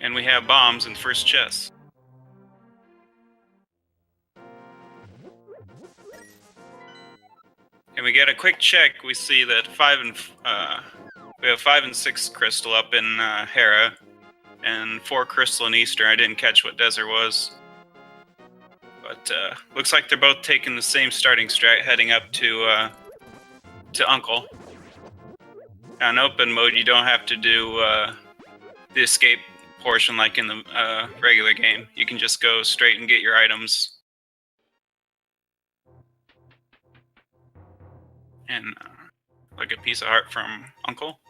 And we have bombs in first chest. And we get a quick check. We see that we have 5 and 6 crystal up in Hera, and 4 crystal in Eastern. I didn't catch what desert was, but looks like they're both taking the same starting strat, heading up to Uncle. Now, in open mode, you don't have to do the escape portion like in the regular game. You can just go straight and get your items. And like a piece of heart from Uncle.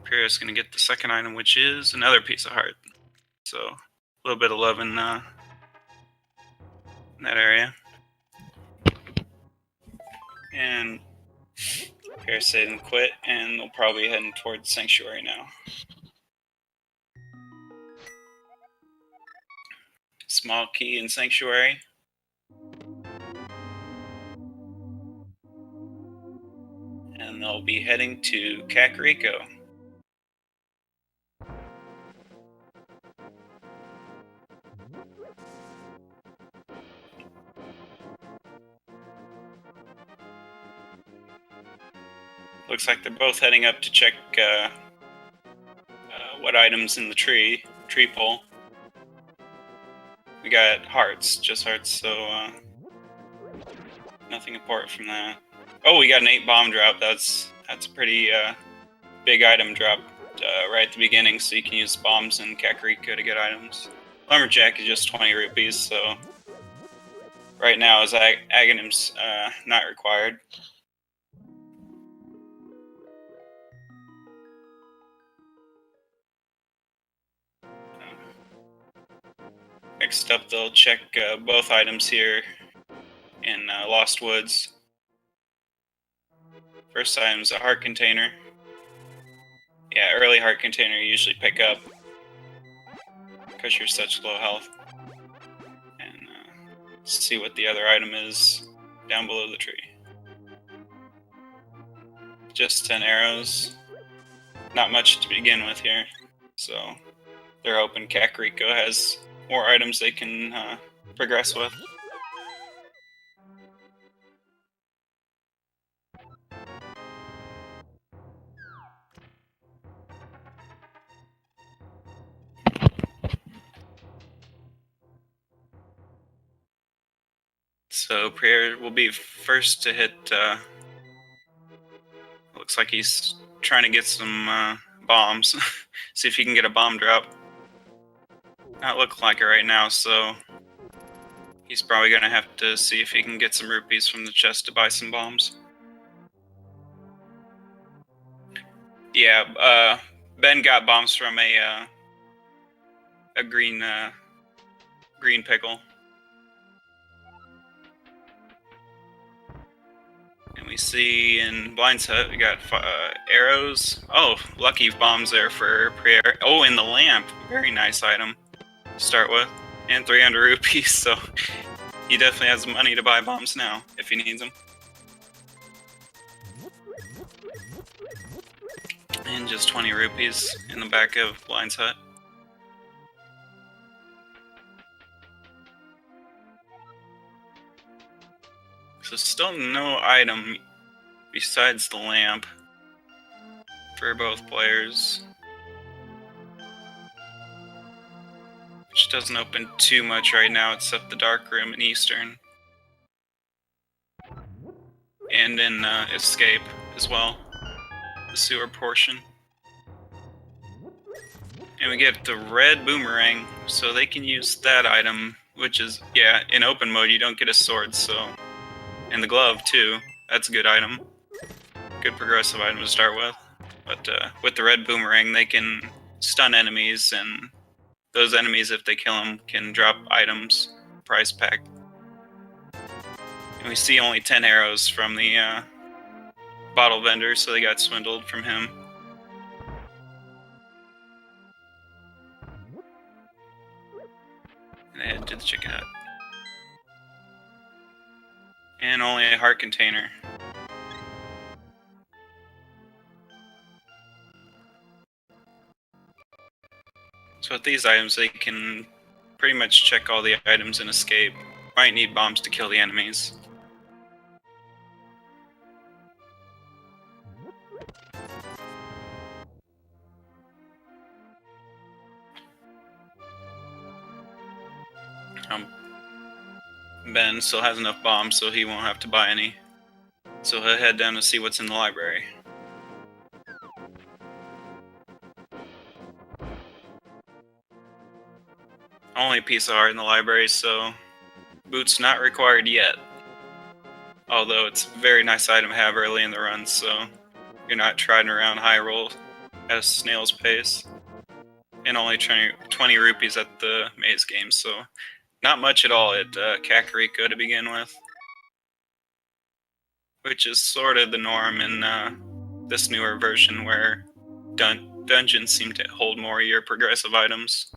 Prier is going to get the second item, which is another piece of heart. So a little bit of love in that area. And Prier57 quit, and they'll probably be heading towards Sanctuary now. Small key in Sanctuary. And they'll be heading to Kakariko. Looks like they're both heading up to check what items in the tree pole. We got hearts, just hearts, so nothing important from that. Oh, we got an 8 bomb drop. That's a pretty big item drop right at the beginning, so you can use bombs in Kakariko to get items. Lumberjack is just 20 rupees, so right now is ajneb174 not required. Next up, they'll check both items here in Lost Woods. First item is a heart container. Yeah, early heart container you usually pick up because you're such low health. And see what the other item is down below the tree. Just 10 arrows. Not much to begin with here. So they're open. Kakariko has more items they can progress with. So Prier will be first to hit. Looks like he's trying to get some bombs. See if he can get a bomb drop. Not looking like it right now, so he's probably gonna have to see if he can get some rupees from the chest to buy some bombs. Yeah, Ben got bombs from a green pickle. And we see in Blind's Hut we got arrows. Oh, lucky bombs there for Prier. Oh, and the lamp. Very nice item to start with. And 300 rupees, so he definitely has money to buy bombs now if he needs them. And just 20 rupees in the back of Blind's Hut. So still no item besides the lamp for both players. Which doesn't open too much right now except the dark room in Eastern. And in Escape as well. The sewer portion. And we get the red boomerang, so they can use that item, which is, yeah, in open mode you don't get a sword, so... And the glove, too. That's a good item. Good progressive item to start with. But with the red boomerang, they can stun enemies, and those enemies, if they kill them, can drop items, prize pack. And we see only 10 arrows from the bottle vendor, so they got swindled from him. And they head to the chicken hut. And only a heart container. with these items, they can pretty much check all the items and escape. Might need bombs to kill the enemies. Ben still has enough bombs, so he won't have to buy any. So he'll head down to see what's in the library. Only a piece of art in the library, so boots not required yet. Although it's a very nice item to have early in the run, so you're not trotting around high roll at a snail's pace. And only 20 rupees at the maze game, so not much at all at Kakariko to begin with. Which is sort of the norm in this newer version where dungeons seem to hold more of your progressive items.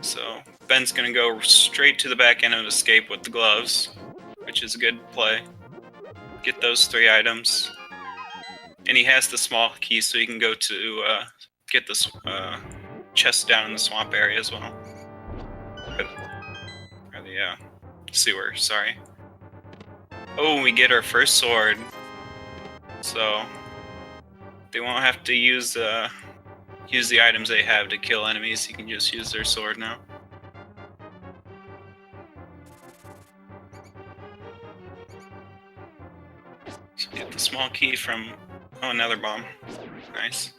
So Ben's gonna go straight to the back end and escape with the gloves, which is a good play. Get those 3 items. And he has the small key, so he can go to get this chest down in the swamp area as well. Or the sewer, sorry. Oh, we get our first sword. So they won't have to use the items they have to kill enemies. You can just use their sword now. So get the small key from... Oh, another bomb. Nice.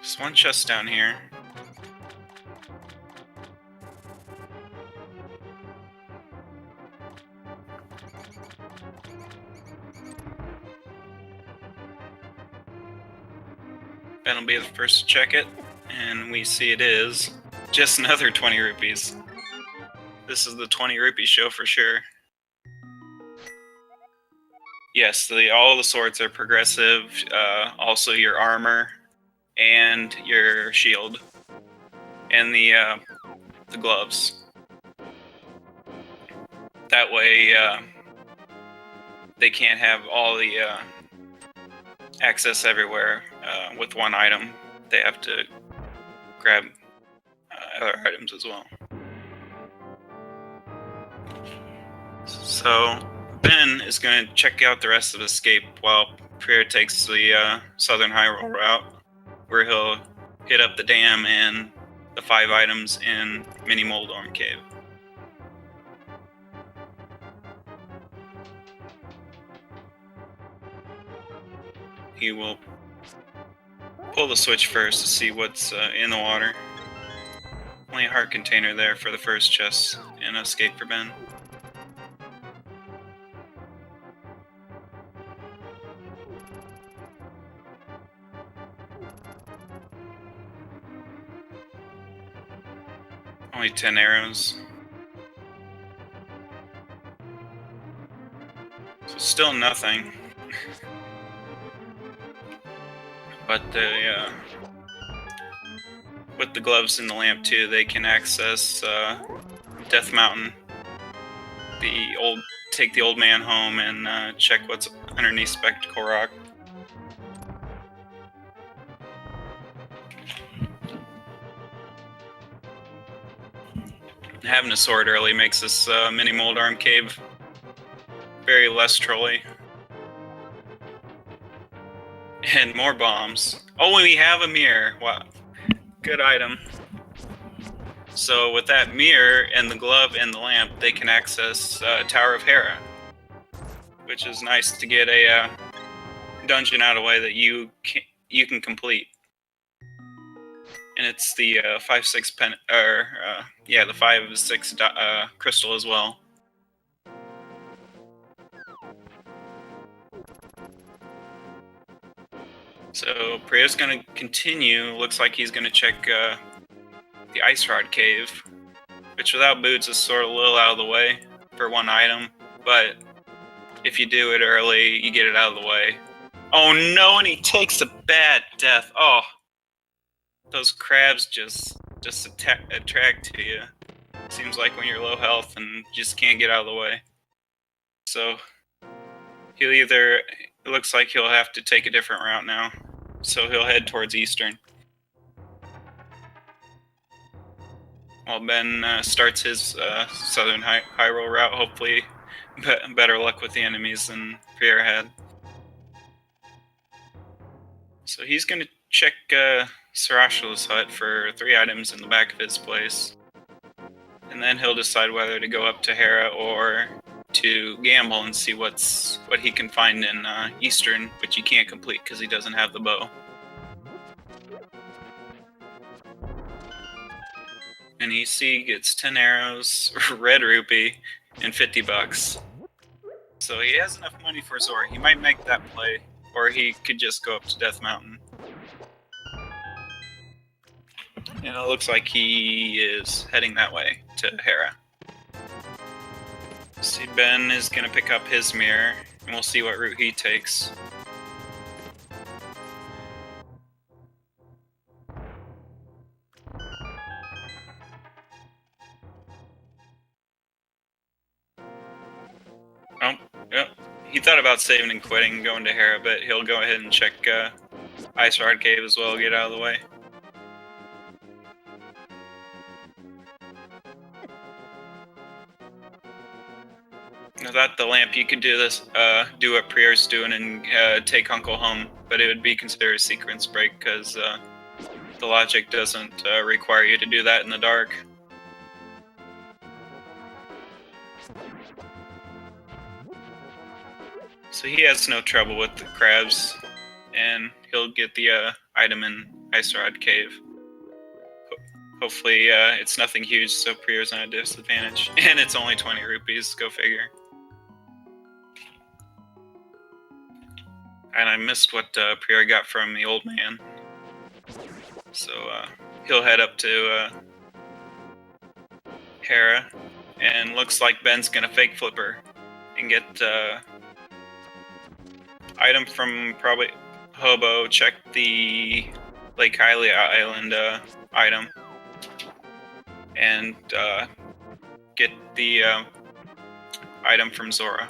There's one chest down here. Ben will be the first to check it, and we see it is just another 20 rupees. This is the 20 rupee show for sure. Yes, all the swords are progressive, also your armor, and your shield, and the gloves. That way, they can't have all the access everywhere with one item. They have to grab other items as well. So Ben is going to check out the rest of the escape while Prier takes the Southern Hyrule route, where he'll hit up the dam and the 5 items in Mini Moldorm Cave. He will pull the switch first to see what's in the water. Only a heart container there for the first chest and escape for Ben. Only 10 arrows. So still nothing. But with the gloves and the lamp too, they can access Death Mountain. Take the old man home and check what's underneath Spectacle Rock. Having a sword early makes this Mini Moldorm Cave very less trolly. And more bombs. Oh, and we have a mirror. Wow. Good item. So with that mirror and the glove and the lamp, they can access Tower of Hera. Which is nice to get a dungeon out of the way that you can complete. And it's the 5/6 pen, or the 5/6 crystal as well. So Prier's gonna continue. Looks like he's gonna check the Ice Rod Cave, which without boots is sort of a little out of the way for one item. But if you do it early, you get it out of the way. Oh no! And he takes a bad death. Oh. Those crabs just attract to you. Seems like when you're low health and just can't get out of the way. So he'll either It looks like he'll have to take a different route now. So he'll head towards Eastern. While Ben starts his Southern Hyrule route, hopefully better luck with the enemies than Prier had. So he's going to check Sarashula's hut for 3 items in the back of his place. And then he'll decide whether to go up to Hera or to gamble and see what he can find in Eastern, which he can't complete because he doesn't have the bow. And he gets 10 arrows, red rupee, and 50 bucks. So he has enough money for Zora. He might make that play, or he could just go up to Death Mountain. And it looks like he is heading that way to Hera. See, Ben is going to pick up his mirror, and we'll see what route he takes. Oh, yep. He thought about saving and quitting and going to Hera, but he'll go ahead and check Ice Rod Cave as well, get out of the way. Without the lamp, you could do what Prier's doing and take Uncle home, but it would be considered a sequence break because the logic doesn't require you to do that in the dark. So he has no trouble with the crabs, and he'll get the item in Ice Rod Cave. Hopefully it's nothing huge, so Prier's on a disadvantage. And it's only 20 rupees, go figure. And I missed what Prier got from the old man. So he'll head up to Hera, and looks like Ben's gonna fake flipper and get item from probably Hobo. Check the Lake Hylia Island item and get the item from Zora.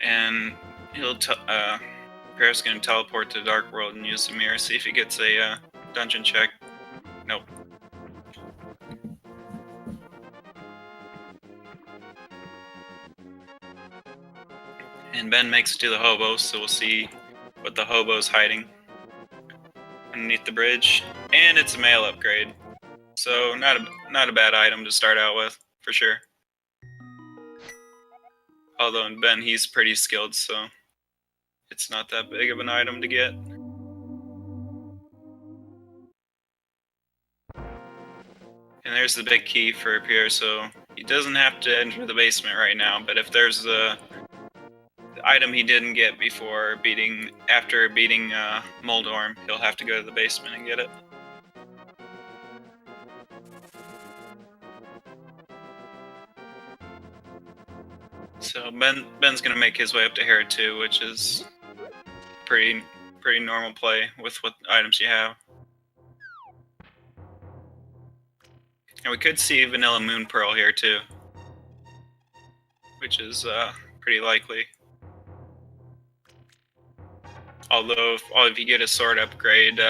And Prier's gonna teleport to the Dark World and use the mirror, see if he gets a dungeon check. Nope. And Ben makes it to the hobo, so we'll see what the hobo's hiding underneath the bridge. And it's a mail upgrade, so not a bad item to start out with, for sure. Although in Ben, he's pretty skilled, so it's not that big of an item to get. And there's the big key for Prier, so he doesn't have to enter the basement right now, but if there's the item he didn't get after beating Moldorm, he'll have to go to the basement and get it. So Ben's gonna make his way up to Hera 2, which is pretty normal play with what items you have. And we could see Vanilla Moon Pearl here too, which is pretty likely. Although if you get a sword upgrade,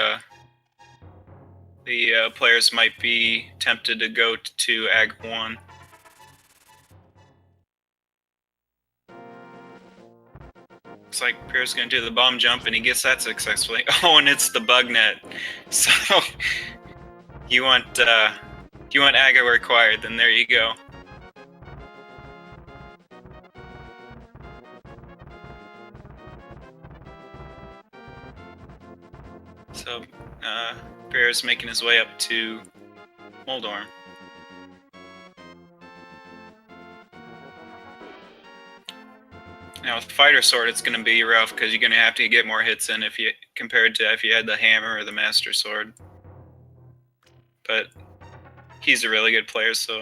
the players might be tempted to go to Ag 1. Looks like Prier's gonna do the bomb jump, and he gets that successfully. Oh, and it's the bug net. So you want Aga required, then there you go. So Prier's making his way up to Moldorm. Now with Fighter Sword, it's going to be rough because you're going to have to get more hits in compared to if you had the hammer or the Master Sword. But he's a really good player, so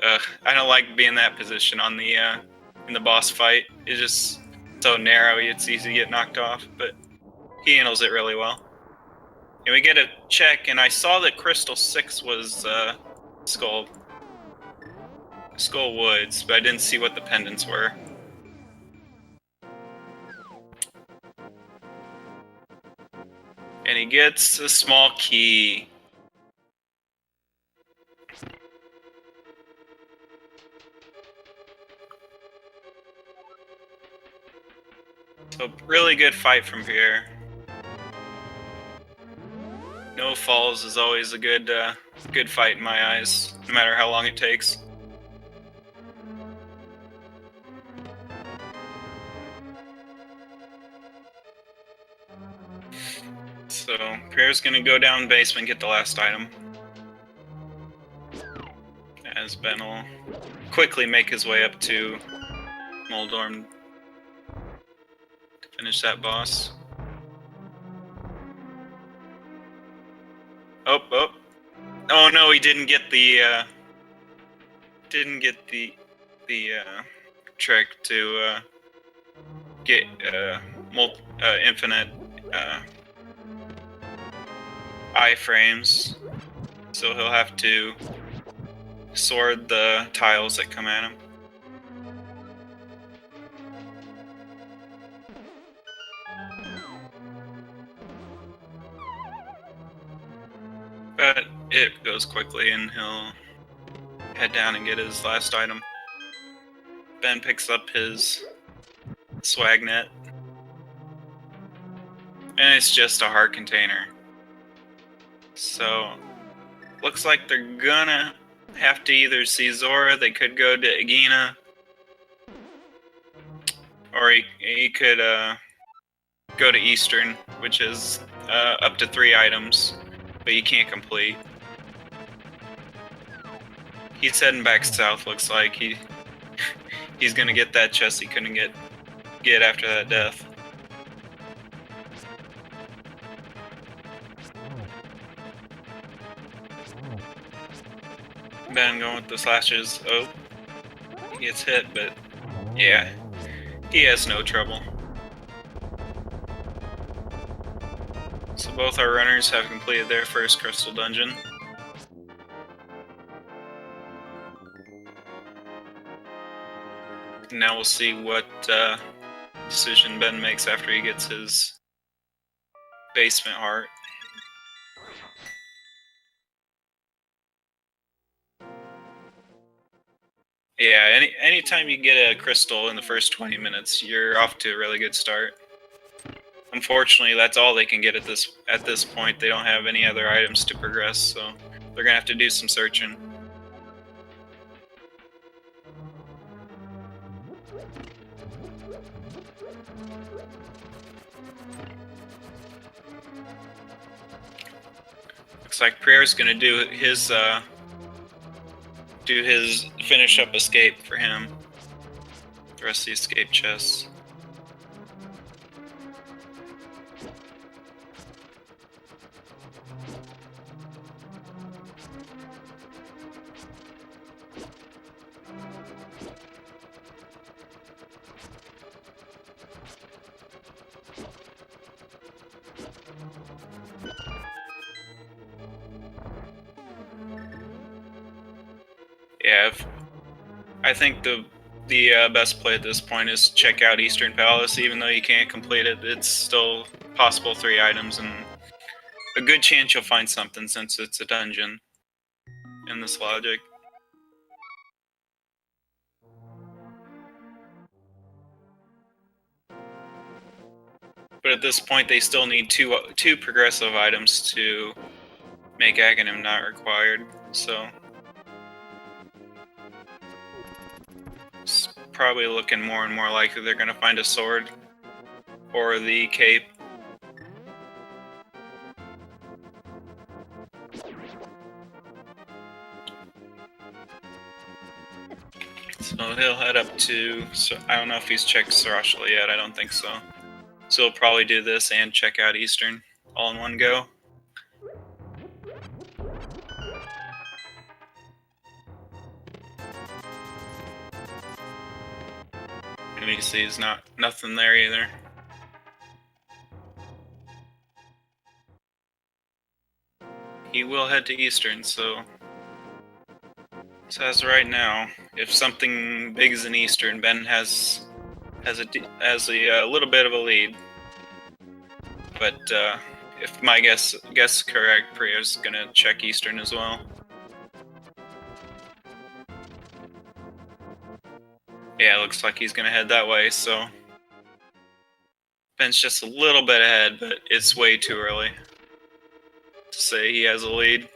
I don't like being in that position on the in the boss fight. It's just so narrow; it's easy to get knocked off. But he handles it really well. And we get a check, and I saw that Crystal 6 was Skull Woods, but I didn't see what the pendants were. And he gets a small key. So really good fight from Prier. No falls is always a good fight in my eyes, no matter how long it takes. So Prier's gonna go down basement, get the last item. As Ben will quickly make his way up to Moldorm to finish that boss. Oh no, he didn't get the trick to get infinite iframes, so he'll have to sword the tiles that come at him. But it goes quickly, and he'll head down and get his last item. Ben picks up his swag net, and it's just a heart container. So, looks like they're gonna have to either see Zora, they could go to Agina, or he could go to Eastern, which is up to 3 items, but you can't complete. He's heading back south, looks like. He's gonna get that chest he couldn't get after that death. Ben going with the slashes. Oh, he gets hit, but yeah, he has no trouble. So both our runners have completed their first crystal dungeon. Now we'll see what decision Ben makes after he gets his basement heart. Yeah, anytime you get a crystal in the first 20 minutes, you're off to a really good start. Unfortunately, that's all they can get at this point. They don't have any other items to progress, so they're gonna have to do some searching. Looks like Prier's gonna do his finish up escape for him. The rest of the escape chests. Yeah, I think the best play at this point is check out Eastern Palace. Even though you can't complete it, it's still possible 3 items, and a good chance you'll find something since it's a dungeon in this logic. But at this point, they still need two progressive items to make ajneb not required, so it's probably looking more and more likely they're going to find a sword or the cape. So he'll head up to, I don't know if he's checked Sarashla yet, I don't think so. So he'll probably do this and check out Eastern all in one go. And he sees nothing there either. he will head to Eastern, so as right now, if something big is in Eastern, Ben has a little bit of a lead. But if my guess is correct, Pria's gonna check Eastern as well. Yeah, it looks like he's gonna head that way, so Ben's just a little bit ahead, but it's way too early to say he has a lead.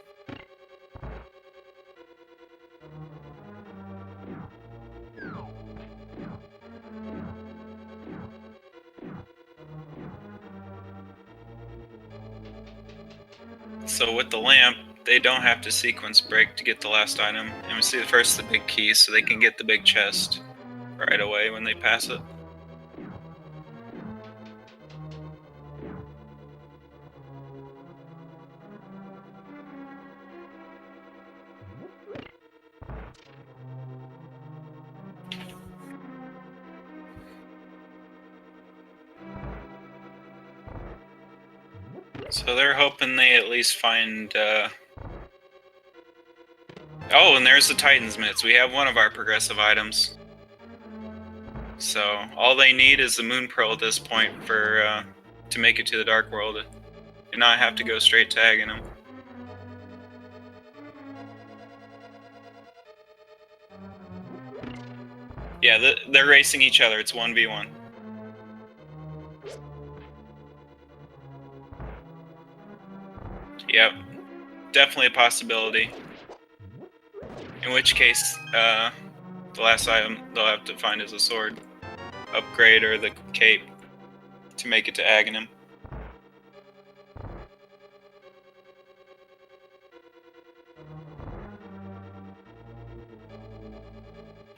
So with the lamp, they don't have to sequence break to get the last item. And we see first the big key, so they can get the big chest right away when they pass it. So they're hoping they at least find... Oh, and there's the Titan's Mitts. We have one of our progressive items. So all they need is the Moon Pearl at this point for to make it to the Dark World, and not have to go straight tagging them. Yeah, they're racing each other. It's 1v1. Yep, definitely a possibility. In which case, the last item they'll have to find is a sword upgrade or the cape to make it to Aghanim.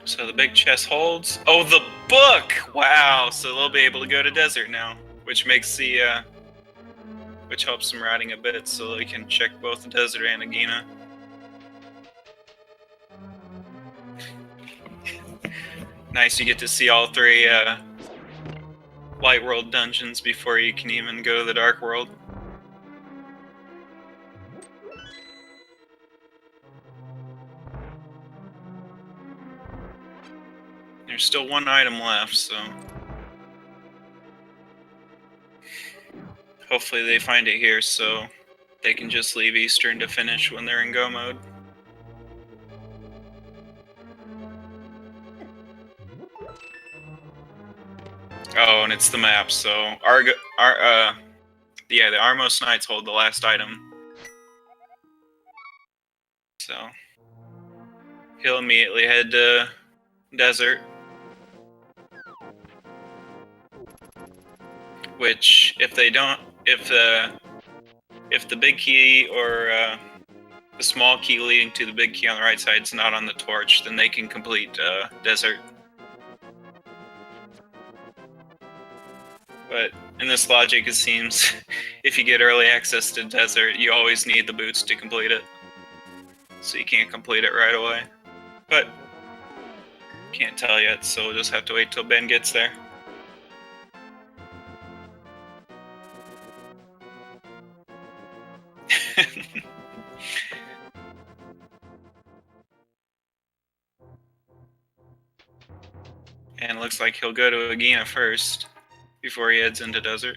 So the big chest holds. Oh, the book! Wow! So they'll be able to go to desert now, which makes the which helps them riding a bit, so they can check both the desert and Agena. Nice, you get to see all three Light World dungeons before you can even go to the Dark World. There's still one item left, so hopefully they find it here so they can just leave Eastern to finish when they're in go mode. Oh, and it's the map, so the Armos Knights hold the last item. So he'll immediately head to desert. Which, if the big key or the small key leading to the big key on the right side is not on the torch, then they can complete desert. But in this logic, it seems if you get early access to desert, you always need the boots to complete it. So you can't complete it right away. But can't tell yet, so we'll just have to wait till Ben gets there. And it looks like he'll go to Agena first before he heads into desert.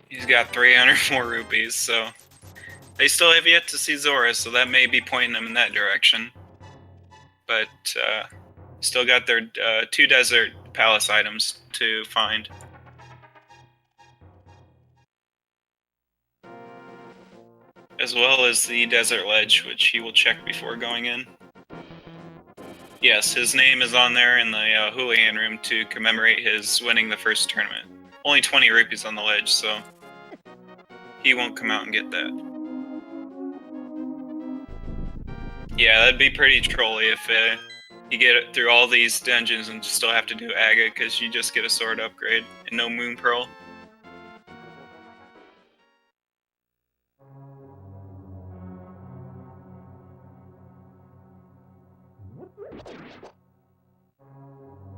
He's got 300 more rupees, so they still have yet to see Zora, so that may be pointing them in that direction. But still got their 2 desert palace items to find. As well as the desert ledge, which he will check before going in. Yes, his name is on there in the Houlihan room to commemorate his winning the first tournament. Only 20 rupees on the ledge, so he won't come out and get that. Yeah, that'd be pretty trolly if you get it through all these dungeons and still have to do Aga because you just get a sword upgrade and no Moon Pearl.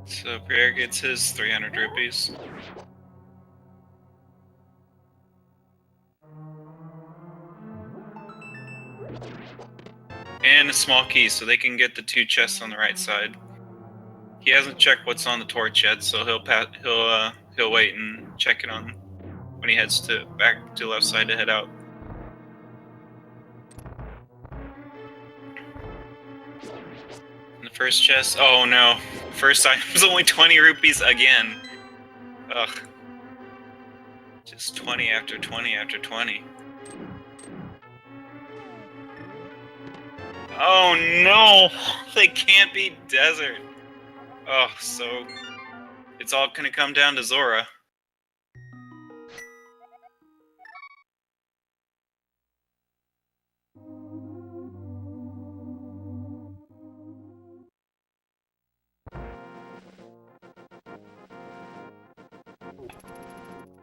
So Prier gets his 300 rupees. And a small key, so they can get the 2 chests on the right side. He hasn't checked what's on the torch yet, so he'll wait and check it on when he heads back to left side to head out. And the first chest, oh no, first item's only 20 rupees again. Ugh. Just 20 after 20 after 20. Oh no! They can't be desert. Oh, so it's all gonna come down to Zora.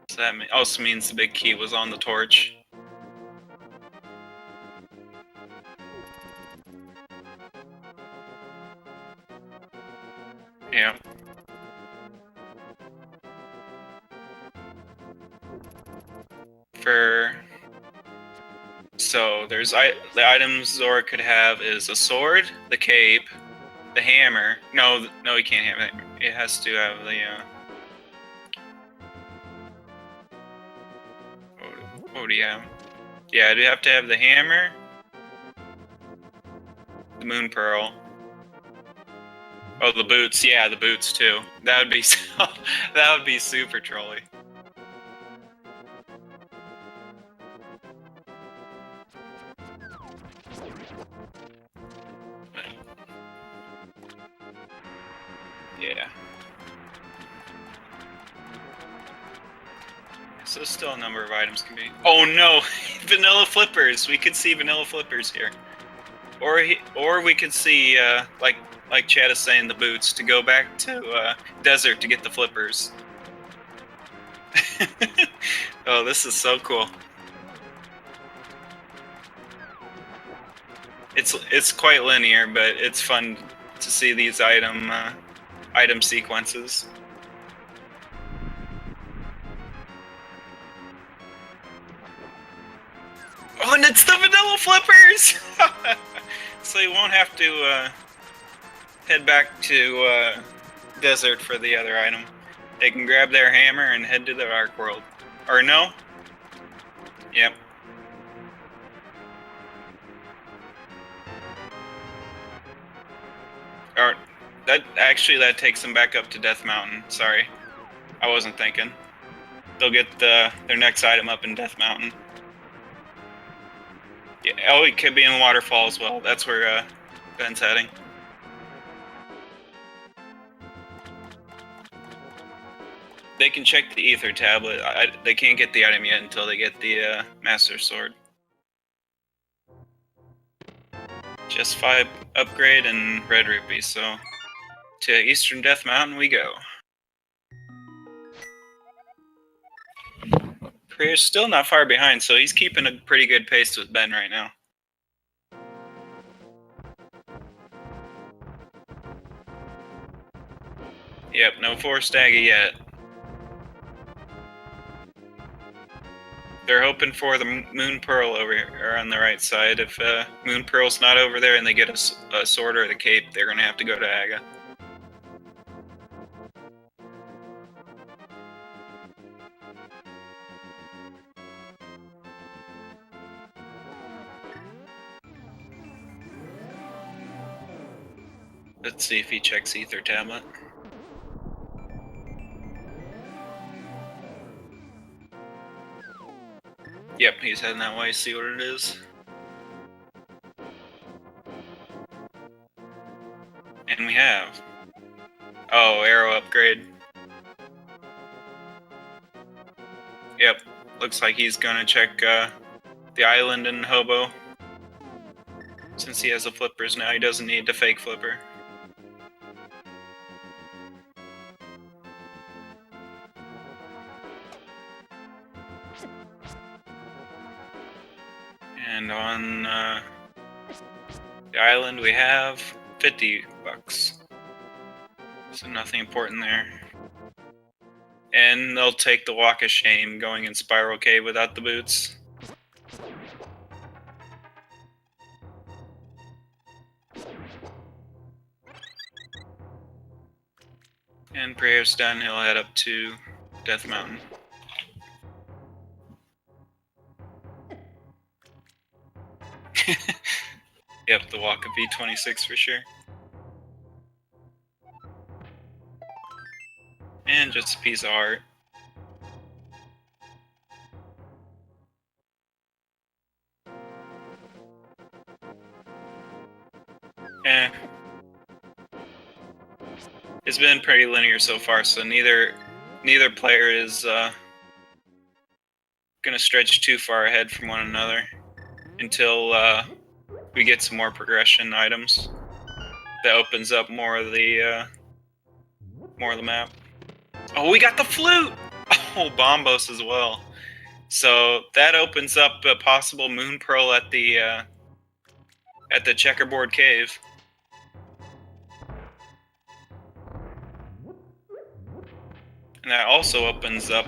So that also means the big key was on the torch. Yeah. So there's the items Zora could have is a sword, the cape, the hammer. No, he can't have it. It has to have the what do you have? Yeah, do you have to have the hammer, the moon pearl. Oh, the boots. Yeah, the boots too. That would be that would be super trolly. Yeah. So still a number of items can be. Oh no, vanilla flippers. We could see vanilla flippers here, or we could see like Chad is saying, the boots to go back to desert to get the flippers. Oh, this is so cool. It's quite linear, but it's fun to see these item sequences. Oh, and it's the vanilla flippers! So you won't have to head back to desert for the other item. They can grab their hammer and head to the Ark World. Or no? Yep. Or that takes them back up to Death Mountain. Sorry, I wasn't thinking. They'll get their next item up in Death Mountain. Yeah. Oh, it could be in the waterfall as well. That's where Ben's heading. They can check the ether tablet. They can't get the item yet until they get the Master Sword. Just 5 upgrade and red rupees, so to Eastern Death Mountain we go. Prier's still not far behind, so he's keeping a pretty good pace with Ben right now. Yep, no 4 staggy yet. They're hoping for the Moon Pearl over here on the right side. If Moon Pearl's not over there and they get a sword or the cape, they're going to have to go to Aga. Let's see if he checks ether tablet. Yep, he's heading that way, see what it is. And we have. Oh, arrow upgrade. Yep, looks like he's gonna check the island in Hobo. Since he has the flippers now, he doesn't need the fake flipper. And on the island we have 50 bucks. So nothing important there. And they'll take the walk of shame going in Spiral Cave without the boots. And Prayer's done, he'll head up to Death Mountain. Yep, the walk of B26 for sure. And just a piece of art. Eh. It's been pretty linear so far, so neither player is gonna stretch too far ahead from one another until we get some more progression items that opens up more of the map. Oh, we got the flute! Oh, Bombos as well. So that opens up a possible Moon Pearl at the Checkerboard Cave. And that also opens up,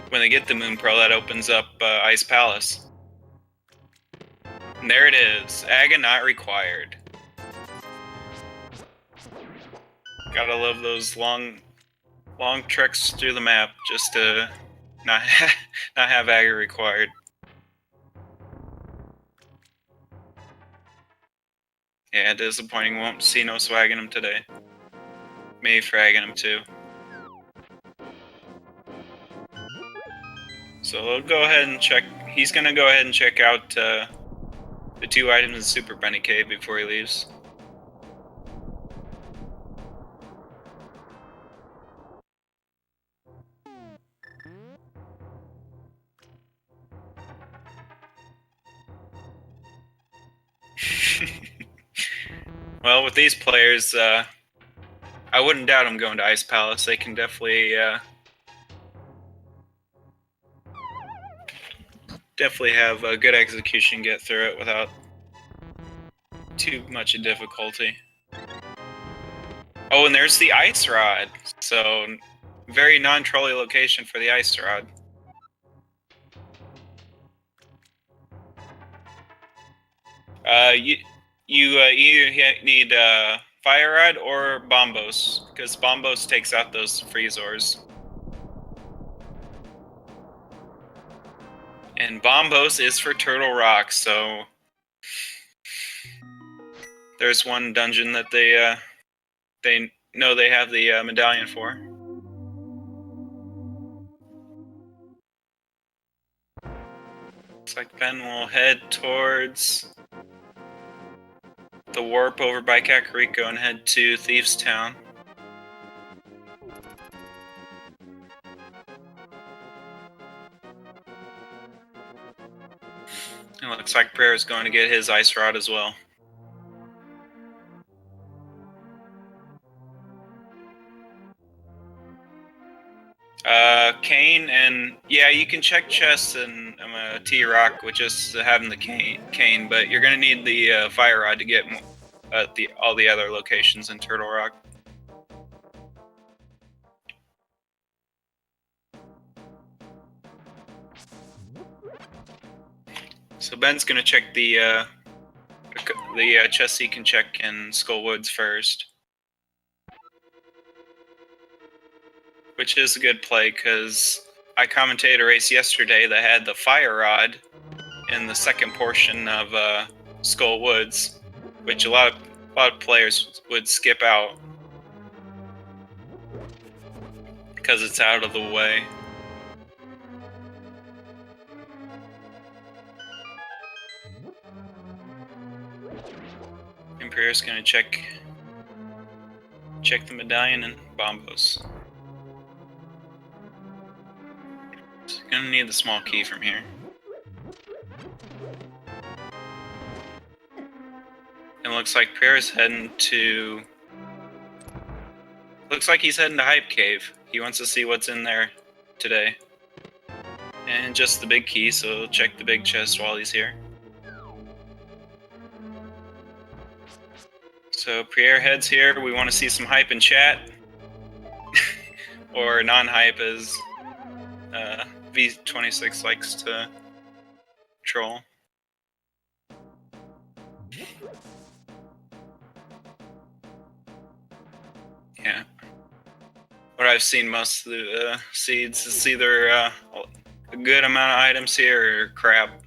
when they get the Moon Pearl, that opens up Ice Palace. And there it is. Aga not required. Gotta love those long treks through the map just to not have Aga required. Yeah, disappointing. Won't see no swag in him today. Maybe fragging him too. So we'll go ahead and check. He's gonna go ahead and check out the 2 items in Super Bunny Cave before he leaves. Well, with these players, I wouldn't doubt them going to Ice Palace. They can definitely have a good execution, get through it without too much difficulty. Oh, and there's the Ice Rod. So, very non-trolly location for the Ice Rod. You either need Fire Rod or Bombos, because Bombos takes out those Freezors. And Bombos is for Turtle Rock, so there's one dungeon that they know they have the medallion for. Looks like Ben will head towards the warp over by Kakariko and head to Thieves Town. It looks like Prayer is going to get his Ice Rod as well. Cane, and yeah, you can check chests and T-Rock with just having the cane, but you're going to need the Fire Rod to get all the other locations in Turtle Rock. So Ben's going to check the chests he can check in Skull Woods first. Which is a good play, because I commentated a race yesterday that had the Fire Rod in the second portion of Skull Woods, which a lot of players would skip out because it's out of the way. Imperial's gonna check the medallion and Bombos. So gonna need the small key from here. And looks like Pierre's heading to... Looks like he's heading to Hype Cave. He wants to see what's in there today. And just the big key, so he'll check the big chest while he's here. So Prier heads here. We want to see some hype in chat. Or non-hype, as V26 likes to troll. Yeah. What I've seen most of the seeds is either a good amount of items here or crap.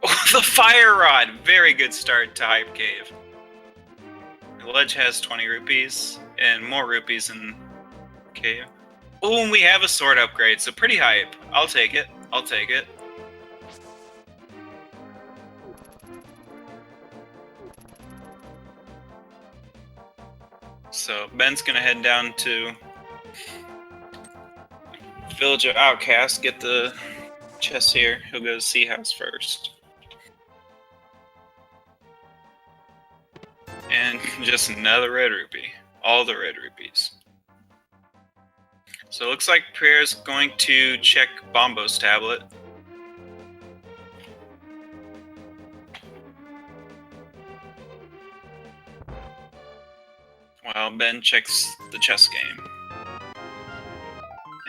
Oh, the fire rod! Very good start to Hype Cave. The ledge has 20 rupees and more rupees in cave. Oh, and we have a sword upgrade, so pretty hype. I'll take it. I'll take it. So Ben's gonna head down to Village of Outcast, get the chest here. He'll go to Sea House first. And just another red rupee. All the red rupees. So it looks like Prier's going to check Bombo's tablet. While Ben checks the chess game.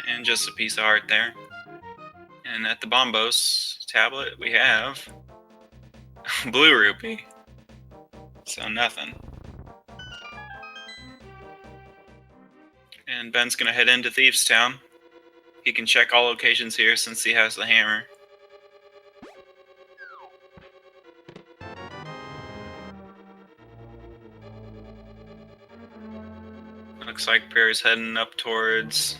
And just a piece of art there. And at the Bombo's tablet we have blue rupee. So nothing. And Ben's gonna head into Thieves Town. He can check all locations here since he has the hammer. Looks like Prier's heading up towards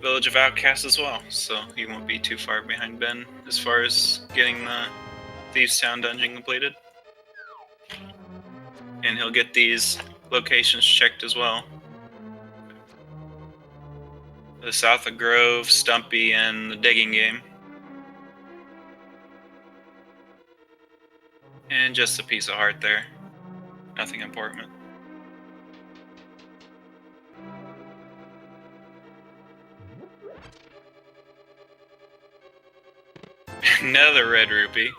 Village of Outcasts as well, so he won't be too far behind Ben as far as getting the Thieves Town dungeon completed. And he'll get these locations checked as well. The South of Grove, Stumpy, and the Digging Game. And just a piece of heart there. Nothing important. Another red rupee.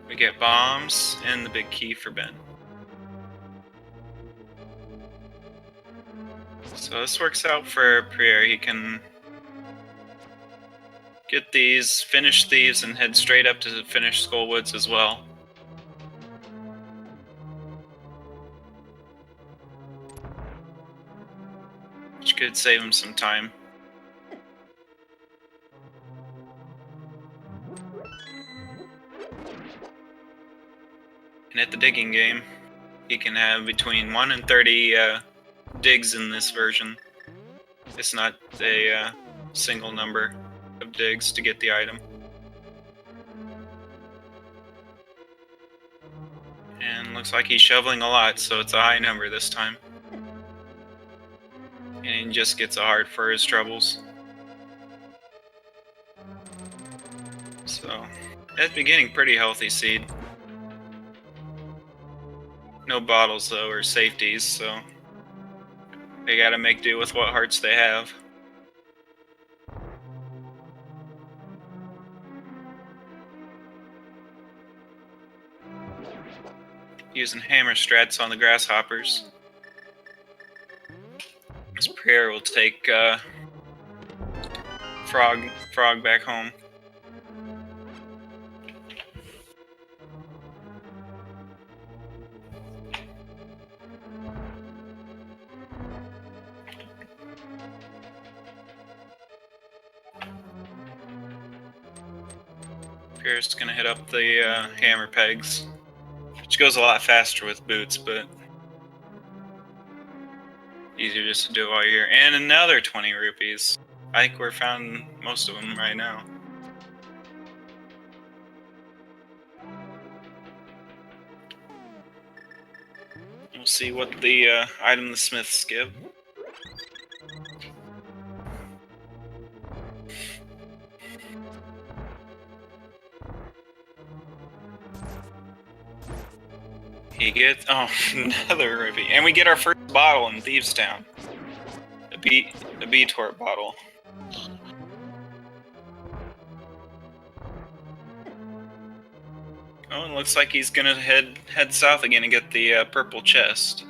We get bombs and the big key for Ben. So this works out for Prier. He can get these, finish Thieves, and head straight up to finish Skullwoods as well. Which could save him some time. And at the Digging Game, he can have between 1 and 30 digs in this version. It's not a single number of digs to get the item. And looks like he's shoveling a lot, so it's a high number this time. And he just gets a heart for his troubles. So, at the beginning, pretty healthy seed. No bottles though, or safeties, so they gotta make do with what hearts they have. Using hammer strats on the grasshoppers. This Prier will take Frog back home. Prier's gonna hit up the hammer pegs, which goes a lot faster with boots, but easier just to do while you're here. And another 20 rupees. I think we're found most of them right now. We'll see what the item the smiths give. He gets, oh, another rupee. And we get our first bottle in Thieves Town. A B-Tort bottle. Oh, it looks like he's gonna head south again and get the purple chest.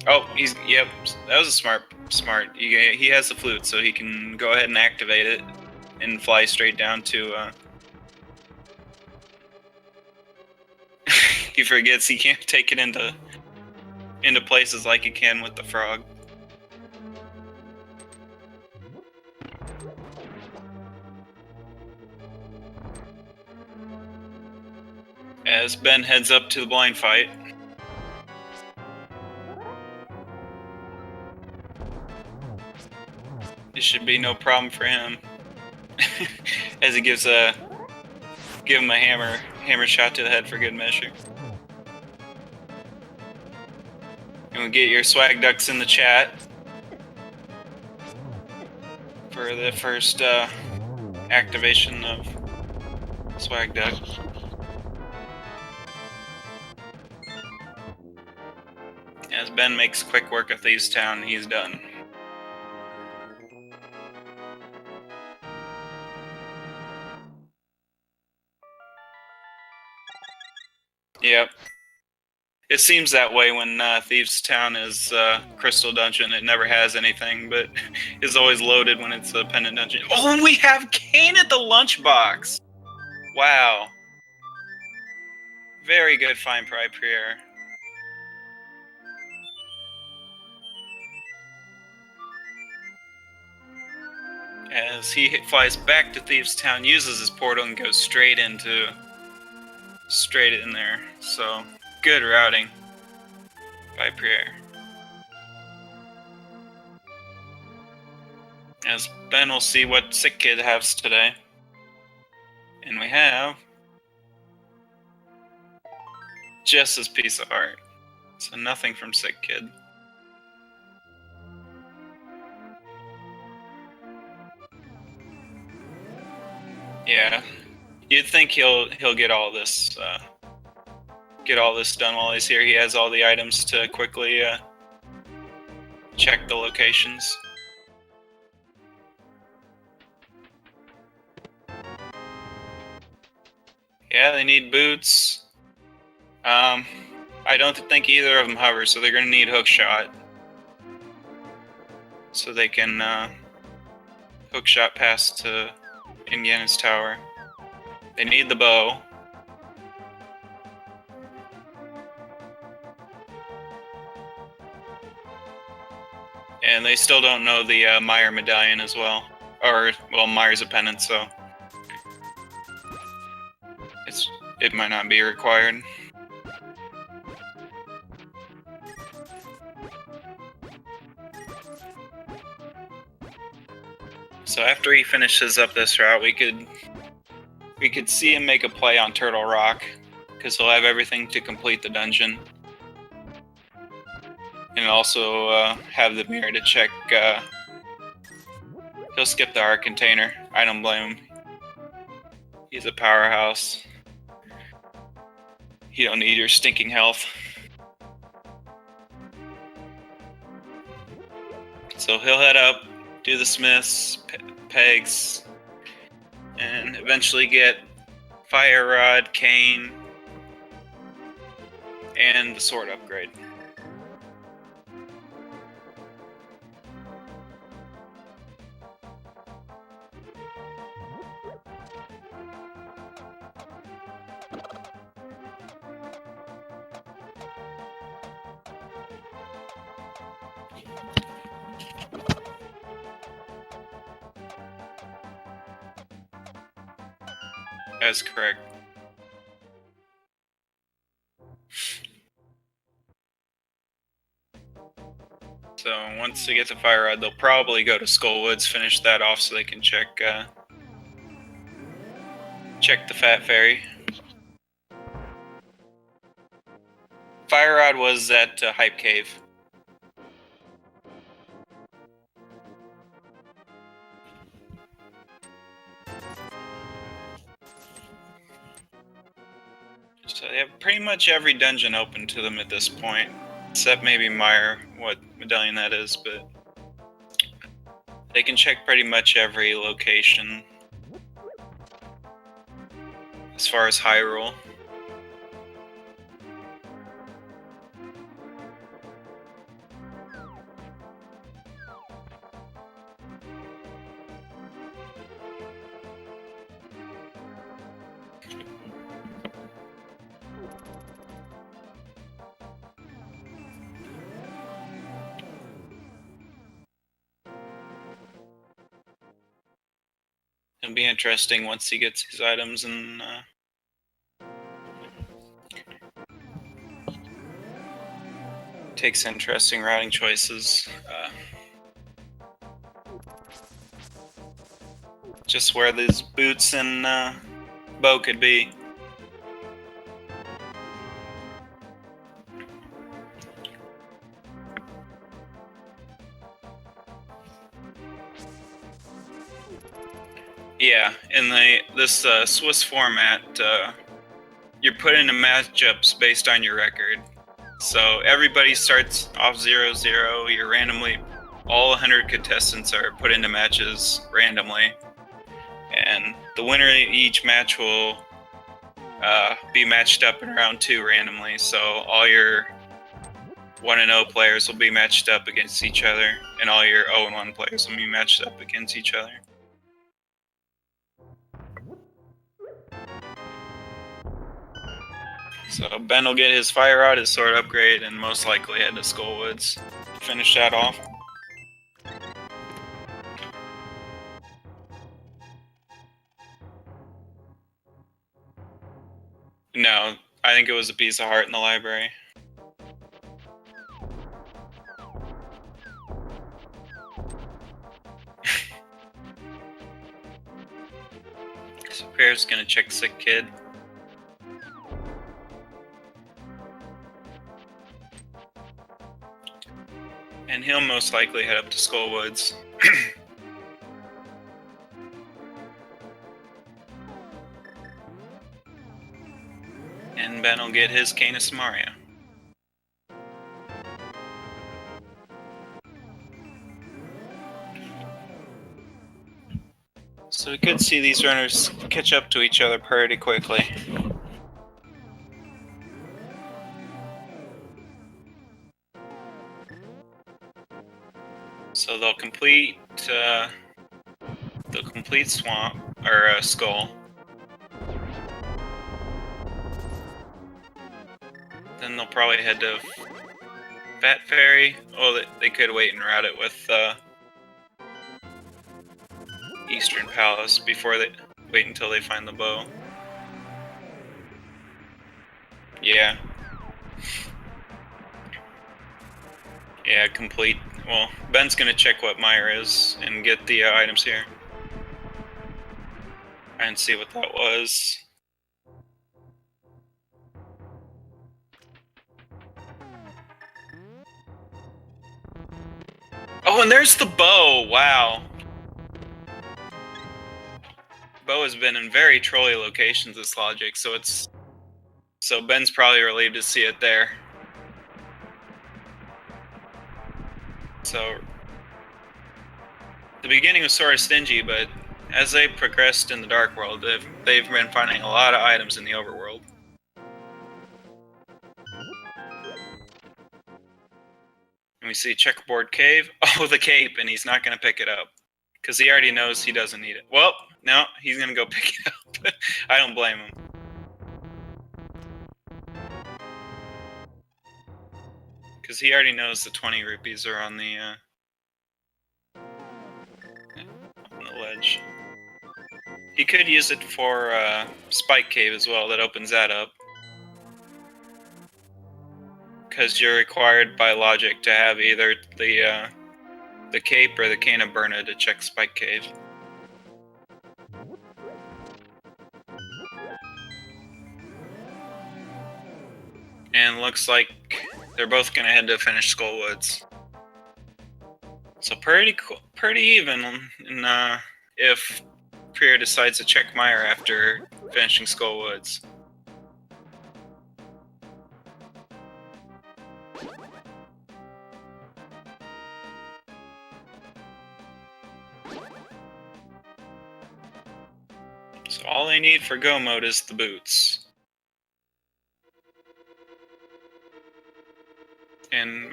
Oh, yep, that was a smart. He has the flute, so he can go ahead and activate it and fly straight down to. He forgets he can't take it into places like he can with the frog. As Ben heads up to the blind fight. This should be no problem for him. As he give him a hammer shot to the head for good measure. And we'll get your swag ducks in the chat for the first activation of swag duck. As Ben makes quick work of Thieves Town, he's done. Yep. It seems that way when Thieves Town is Crystal Dungeon. It never has anything, but is always loaded when it's a pendant dungeon. Oh, we have Kane at the lunchbox! Wow. Very good find, Prier. As he flies back to Thieves Town, uses his portal, and goes straight in there. So, good routing by Prier. As Ben will see what Sick Kid has today. And we have just his piece of art. So nothing from Sick Kid. Yeah, you'd think he'll get all this done while he's here. He has all the items to quickly check the locations. Yeah, they need boots. I don't think either of them hover, so they're gonna need hook shot, so they can hook shot past to Indiana's tower. They need the bow. And they still don't know the Meyer medallion as well. Or, well, Meyer's a pendant, so it might not be required. So after he finishes up this route, we could see him make a play on Turtle Rock, because he'll have everything to complete the dungeon. And also have the mirror to check. He'll skip the art container. I don't blame him. He's a powerhouse. You don't need your stinking health. So he'll head up, do the smiths, pegs, and eventually get Fire Rod, Cane, and the sword upgrade. That's correct. So once they get the Fire Rod, they'll probably go to Skullwoods, finish that off so they can check the Fat Fairy. Fire Rod was at Hype Cave. So they have pretty much every dungeon open to them at this point, except maybe Meyer, what medallion that is, but they can check pretty much every location. as far as Hyrule. It'll be interesting once he gets his items and takes interesting routing choices. Just where these boots and bow could be. Yeah, in this Swiss format, you're put into matchups based on your record. So everybody starts off 0-0. You're randomly, all 100 contestants are put into matches randomly, and the winner of each match will be matched up in round 2 randomly. So all your 1-0 players will be matched up against each other, and all your 0-1 players will be matched up against each other. So Ben will get his fire rod, his sword upgrade, and most likely head to Skullwoods to finish that off. No, I think it was a piece of heart in the library. So Pierre's gonna check Sick Kid. And he'll most likely head up to Skullwoods. And Ben will get his Canis Mario. So we could see these runners catch up to each other pretty quickly. So they'll complete Swamp or Skull. Then they'll probably head to Fat Fairy. Oh, they could wait and route it with Eastern Palace before they wait until they find the bow. Yeah. Yeah, complete. Well, Ben's gonna check what Meyer is and get the items here. And see what that was. Oh, and there's the bow! Wow. Bow has been in very trolly locations, this logic, so Ben's probably relieved to see it there. So the beginning was sort of stingy, but as they progressed in the Dark World, they've been finding a lot of items in the Overworld. And we see Checkerboard Cave. Oh, the cape, and he's not going to pick it up. Because he already knows he doesn't need it. Well, no, he's going to go pick it up. I don't blame him. Because he already knows the 20 rupees are on the ledge. He could use it for Spike Cave as well. That opens that up. Because you're required by logic to have either the cape or the Cane of Burna to check Spike Cave. And looks like they're both gonna head to finish Skullwoods. So pretty even. And if Prier decides to check Meyer after finishing Skullwoods. So all I need for go mode is the boots. And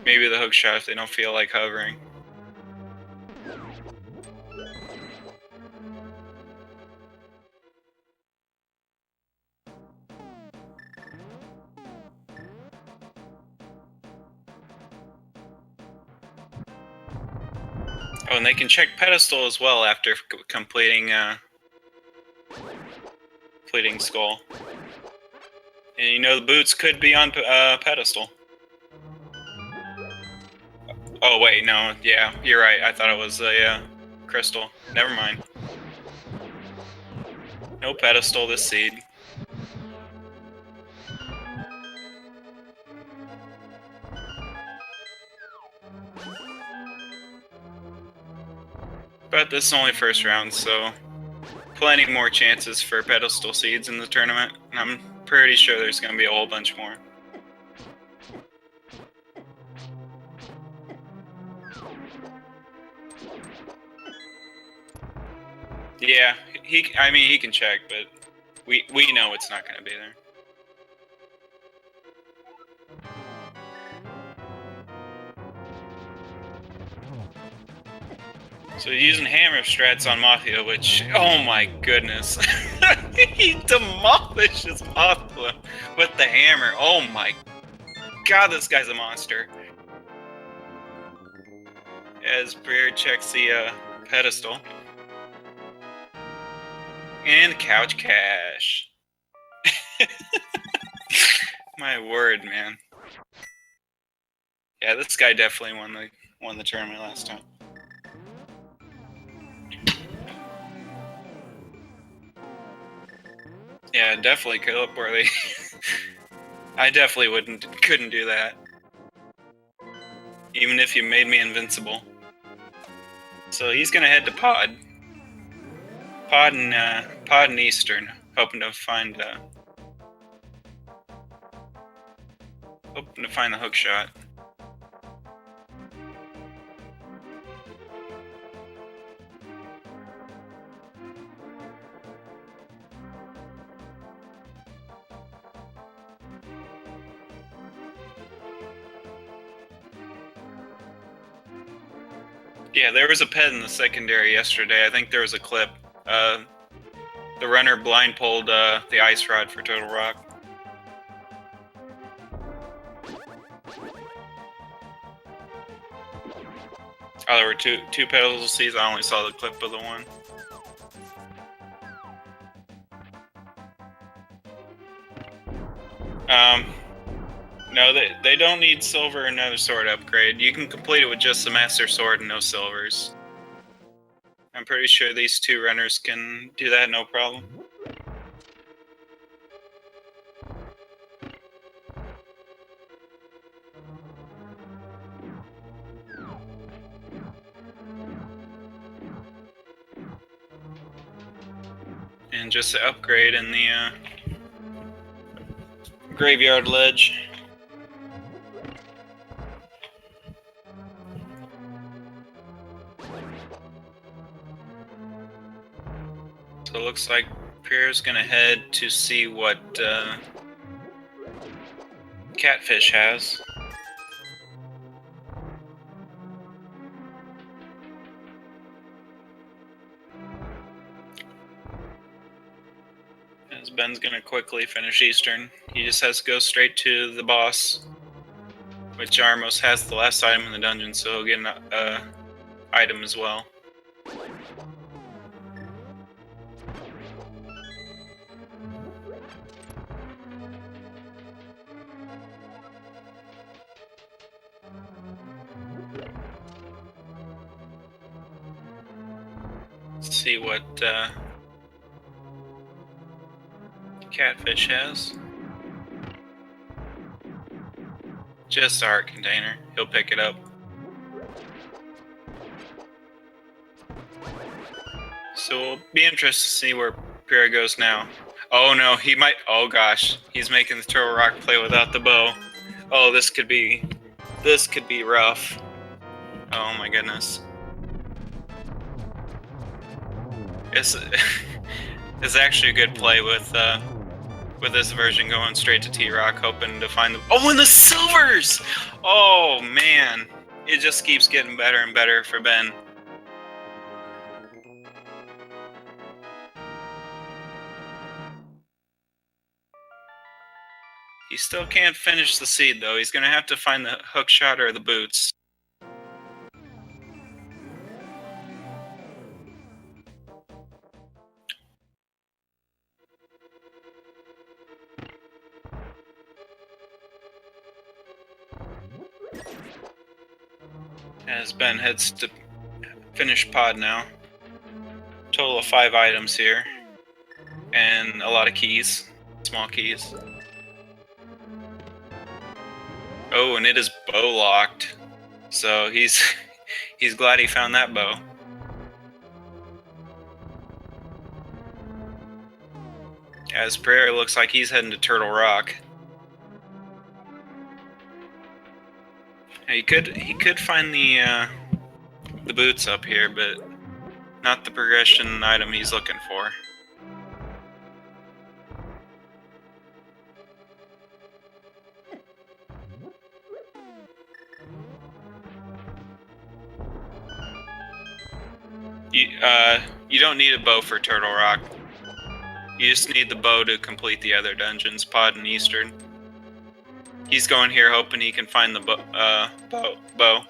maybe the hook shot if they don't feel like hovering. Oh, and they can check pedestal as well after completing skull. And you know the boots could be on pedestal. Oh wait, no, yeah, you're right. I thought it was a crystal. Never mind. No pedestal this seed. But this is only first round, so plenty more chances for pedestal seeds in the tournament. I'm pretty sure there's going to be a whole bunch more. Yeah, he can check, but we know it's not going to be there. So he's using hammer strats on Mafia, which, oh my goodness. He demolishes Mafia with the hammer. Oh my god, this guy's a monster. As Prier checks the pedestal. And couch cash. My word, man. Yeah, this guy definitely won the tournament last time. Yeah, definitely clip worthy. I definitely couldn't do that. Even if you made me invincible. So he's gonna head to Pod and Eastern, hoping to find the hook shot. Yeah, there was a pet in the secondary yesterday. I think there was a clip. The runner blindfolded the ice rod for Total Rock. Oh, there were two pedestal seeds. I only saw the clip of the one. No, they don't need silver or another sword upgrade. You can complete it with just the Master Sword and no silvers. I'm pretty sure these two runners can do that no problem. And just to upgrade in the graveyard ledge. So it looks like Pierre's gonna head to see what Catfish has. As Ben's gonna quickly finish Eastern. He just has to go straight to the boss, which Armos has the last item in the dungeon, so he'll get an item as well. Let's see what Catfish has. Just a heart container. He'll pick it up. So we'll be interested to see where Pierre goes now. Oh no, he might. Oh gosh, he's making the Turtle Rock play without the bow. Oh, this could be rough. Oh my goodness. It's it's actually a good play with this version going straight to T-Rock, hoping to find them. Oh, and the silvers! Oh man, it just keeps getting better and better for Ben. He still can't finish the seed though. He's gonna have to find the hook shot or the boots. As Ben heads to finish pod now. Total of 5 items here. And a lot of keys. Small keys. Oh, and it is bow locked. So he's glad he found that bow. As Prier looks like he's heading to Turtle Rock. He could find the boots up here, but not the progression item he's looking for. You don't need a bow for Turtle Rock. You just need the bow to complete the other dungeons, Pod and Eastern. He's going here hoping he can find the bow.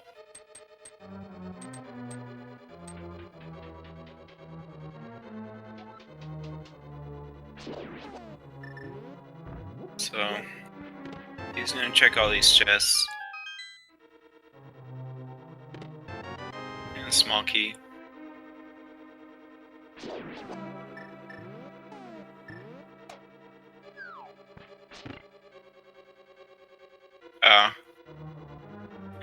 So he's gonna check all these chests. And a small key.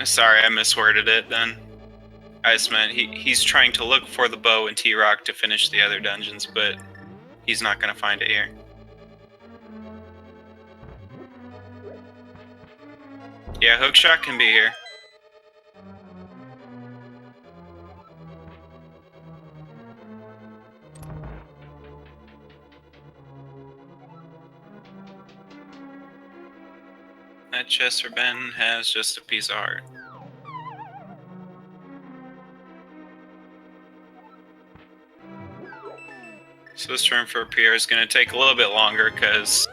Sorry, I misworded it then. I just meant he's trying to look for the bow and T-Rock to finish the other dungeons, but he's not gonna find it here. Yeah, hookshot can be here. That chest for Ben has just a piece of heart. So this turn for Prier is going to take a little bit longer because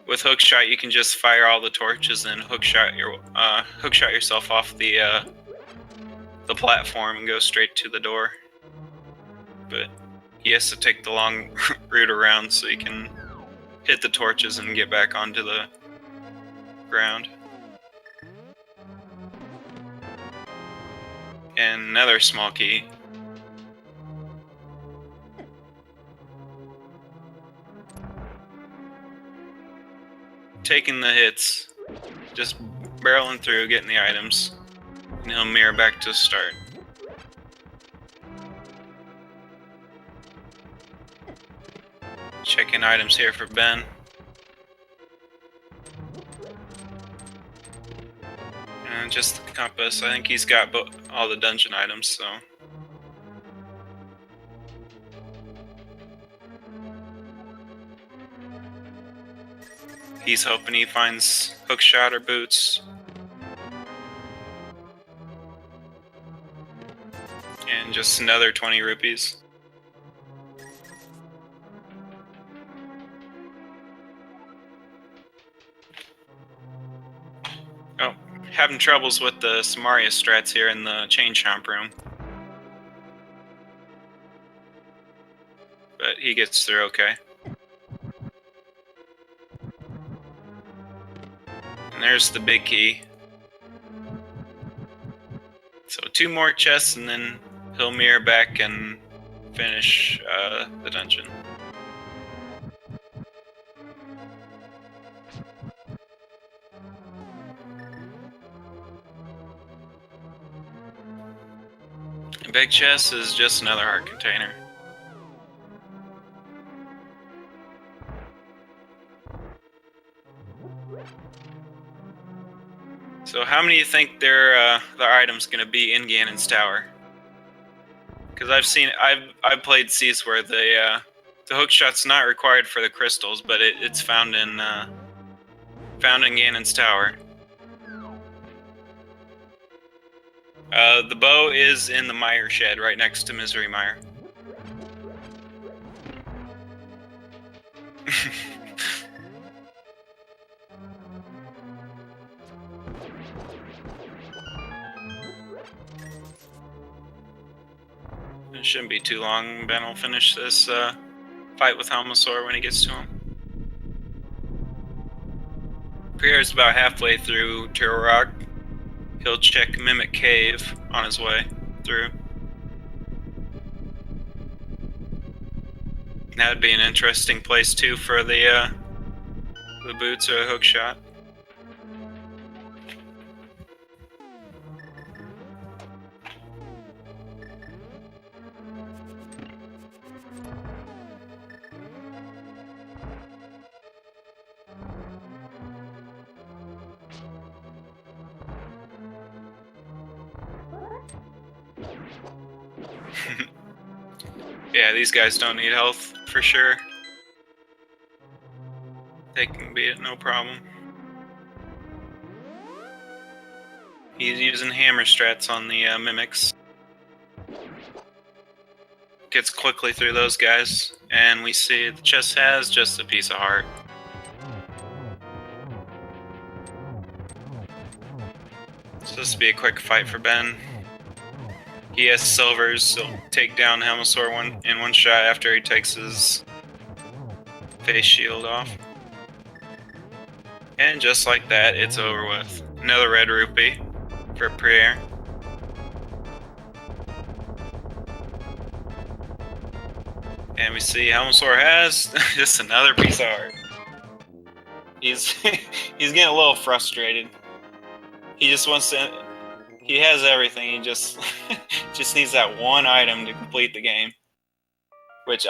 with hookshot you can just fire all the torches and hookshot yourself off the platform and go straight to the door. But he has to take the long route around so he can hit the torches and get back onto the ground. And another small key. Taking the hits, just barreling through, getting the items, and he'll mirror back to start. Checking items here for Ben. And just the compass. I think he's got all the dungeon items, so. He's hoping he finds hookshot or boots. And just another 20 rupees. Oh, having troubles with the Samaria strats here in the chain chomp room. But he gets through okay. And there's the big key. So 2 more chests and then he'll mirror back and finish the dungeon. The big chest is just another heart container. So how many do you think their items gonna be in Ganon's tower? Because I've played seas where the hook shot's not required for the crystals, but it's found in Ganon's tower. The bow is in the mire shed right next to Misery Mire. It shouldn't be too long. Ben will finish this fight with Helmosaur when he gets to him. Prier's about halfway through Turtle Rock. He'll check Mimic Cave on his way through. That'd be an interesting place too for the boots or a hook shot. Yeah, these guys don't need health for sure. They can beat it, no problem. He's using hammer strats on the mimics. Gets quickly through those guys, and we see the chest has just a piece of heart. So this will be a quick fight for Ben. He has silvers, so he'll take down Helmosaur in one shot after he takes his face shield off. And just like that, it's over with. Another red rupee for Prier. And we see Helmosaur has just another piece of heart. He's getting a little frustrated. He just wants to. He has everything. He just needs that one item to complete the game, which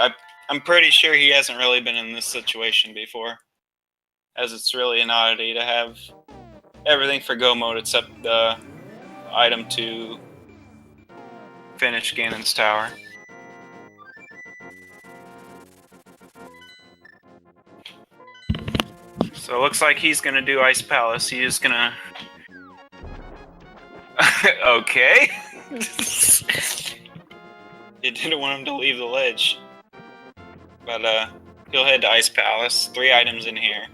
I'm pretty sure he hasn't really been in this situation before, as it's really an oddity to have everything for go mode except the item to finish Ganon's tower. So it looks like he's gonna do Ice Palace. He's just gonna. Okay. It didn't want him to leave the ledge. But he'll head to Ice Palace. 3 items in here.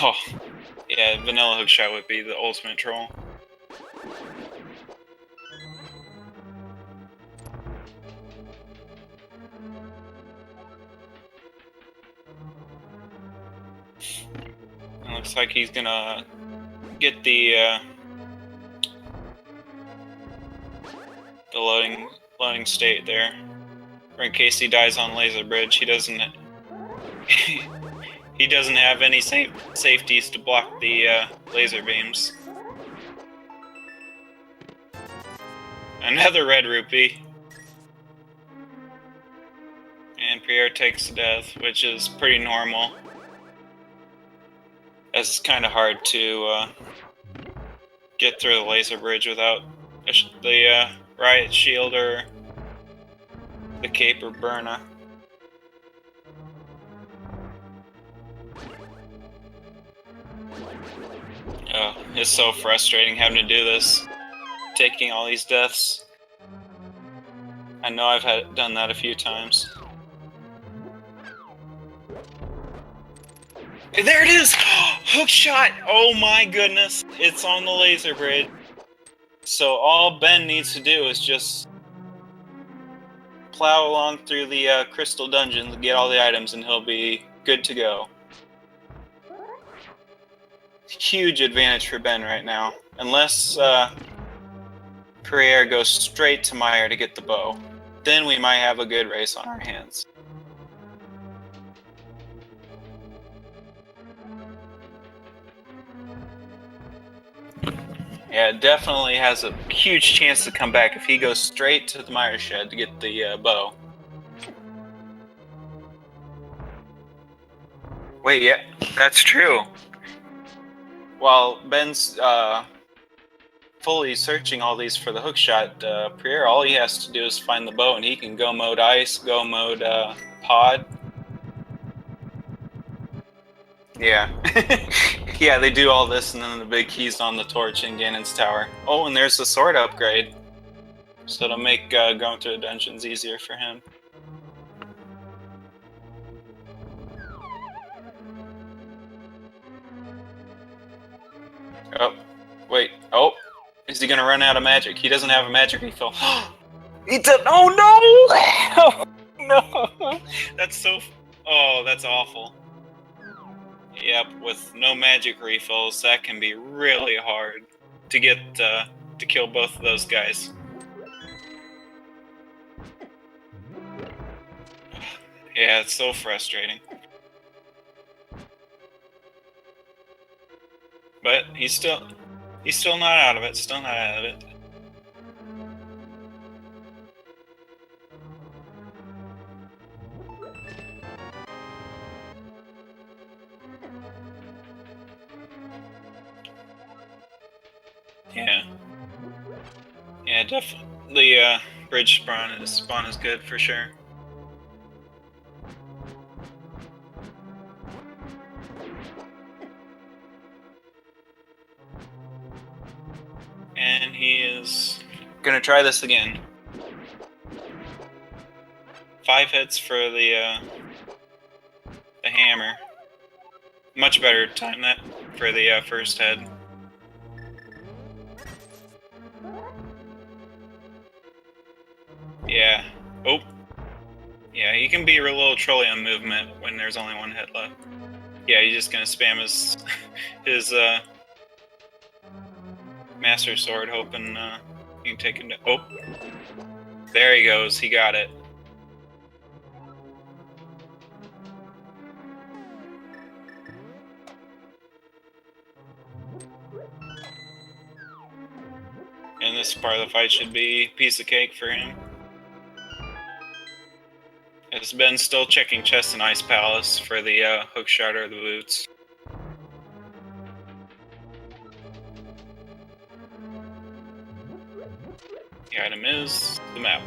Oh, yeah, Vanilla Hookshot would be the ultimate troll. It looks like he's gonna get the loading state there, or in case he dies on Laser Bridge. He doesn't he doesn't have any safeties to block the laser beams. Another red rupee. And Prier takes death, which is pretty normal. As it's kind of hard to get through the laser bridge without the riot shield or the cape or Burna. Oh, it's so frustrating having to do this. Taking all these deaths. I know I've done that a few times. There it is! Hook shot! Oh my goodness! It's on the laser bridge. So all Ben needs to do is just plow along through the crystal dungeons and get all the items, and he'll be good to go. Huge advantage for Ben right now. Unless Prier goes straight to Mire to get the bow. Then we might have a good race on our hands. Yeah, it definitely has a huge chance to come back if he goes straight to the Mire Shed to get the bow. Wait, yeah, that's true. While Ben's fully searching all these for the hookshot, Prier, all he has to do is find the bow, and he can go mode ice, go mode pod. Yeah. Yeah, they do all this, and then the big key's on the torch in Ganon's tower. Oh, and there's the sword upgrade. So it'll make going through the dungeons easier for him. Oh, wait. Oh, is he gonna run out of magic? He doesn't have a magic refill. He did. Oh no! No! That's so. Oh, that's awful. Yep, with no magic refills, that can be really hard to get to kill both of those guys. Yeah, it's so frustrating. But he's still not out of it. Still not out of it. Yeah. Yeah, definitely. Bridge spawn is good for sure. And he is gonna try this again. 5 hits for the hammer. Much better time that for the first head. Yeah. Oh. Yeah, he can be a little trolly on movement when there's only 1 hit left. Yeah, he's just gonna spam his his Master Sword, hoping he can take him down. Oh, there he goes. He got it. And this part of the fight should be a piece of cake for him. As Ben's still checking chests in Ice Palace for the hookshot or the boots. The item is the map.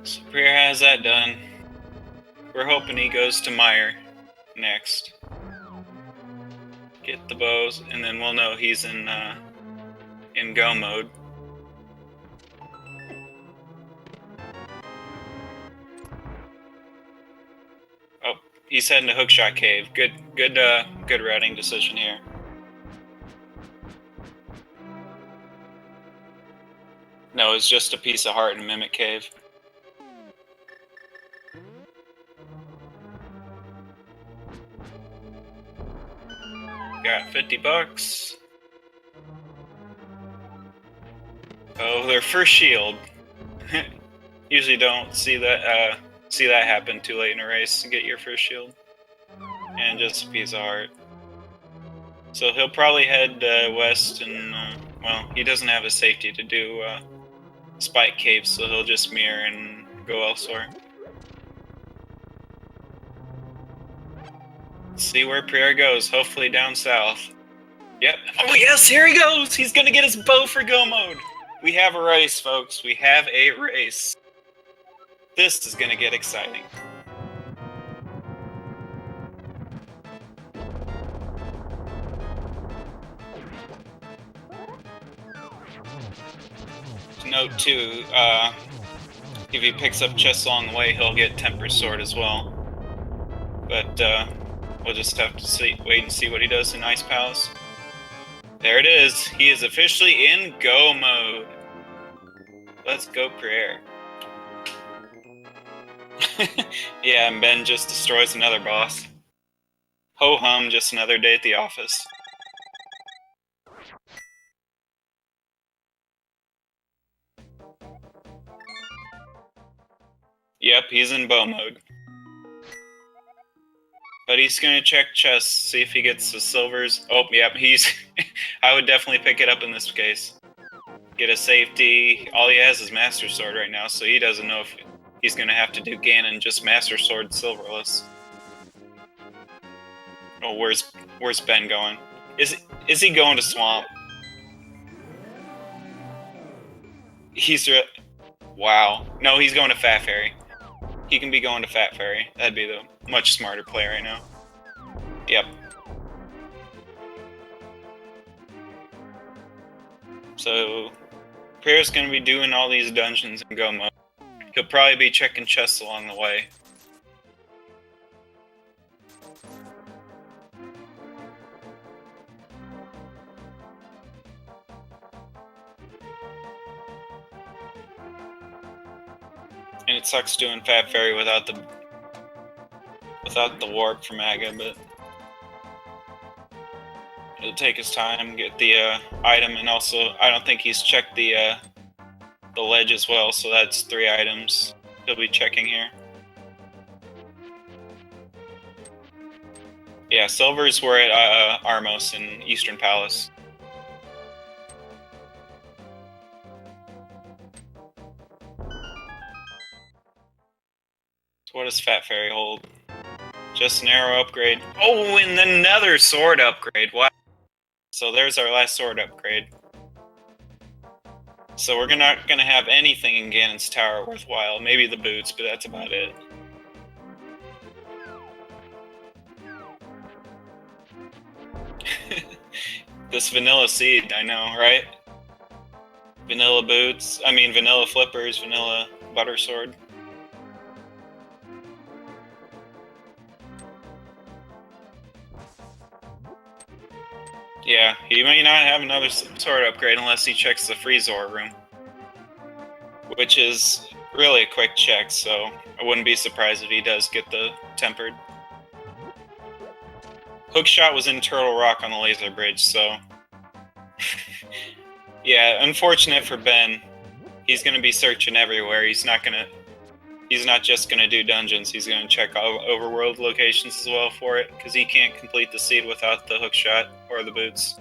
So Prier has that done. We're hoping he goes to Meyer next. Get the bows, and then we'll know he's in go mode. Oh, he's heading to Hookshot Cave. Good routing decision here. No, it's just a piece of heart in Mimic Cave. Got $50. Oh, their first shield. Usually don't see that happen too late in a race to get your first shield. And just a piece of heart. So he'll probably head west, and well, he doesn't have a safety to do Spike Cave, so he'll just mirror and go elsewhere. Let's see where Prier goes. Hopefully down south. Yep. Oh yes, here he goes! He's gonna get his bow for go mode! We have a race, folks. We have a race. This is gonna get exciting. Note too, if he picks up chests along the way, he'll get Temper Sword as well. But we'll just have to wait and see what he does in Ice Palace. There it is. He is officially in go mode. Let's go, Prier. Yeah, and Ben just destroys another boss. Ho hum, just another day at the office. Yep, he's in bow mode. But he's gonna check chests, see if he gets the silvers. Oh, yep, he's... I would definitely pick it up in this case. Get a safety. All he has is Master Sword right now, so he doesn't know if he's gonna have to do Ganon just Master Sword Silverless. Oh, where's Ben going? Is he going to Swamp? Wow. No, he's going to Fat Fairy. He can be going to Fat Fairy. That'd be the much smarter play right now. Yep. So, Prier's gonna be doing all these dungeons in Go mode. He'll probably be checking chests along the way. And it sucks doing Fat Fairy without the warp from Aga, but it'll take his time, get the item, and also I don't think he's checked the ledge as well, so that's 3 items he'll be checking here. Yeah, silvers were at Armos in Eastern Palace. So what does Fat Fairy hold? Just an arrow upgrade. Oh, and another sword upgrade. Wow. So there's our last sword upgrade. So we're not gonna have anything in Ganon's Tower worthwhile. Maybe the boots, but that's about it. This vanilla seed, I know, right? Vanilla boots. I mean, vanilla flippers, vanilla butter sword. Yeah, he may not have another sword upgrade unless he checks the Freezor room. Which is really a quick check, so I wouldn't be surprised if he does get the tempered. Hookshot was in Turtle Rock on the laser bridge, so... yeah, unfortunate for Ben. He's gonna be searching everywhere. He's not just gonna do dungeons, he's gonna check overworld locations as well for it, because he can't complete the seed without the hookshot or the boots.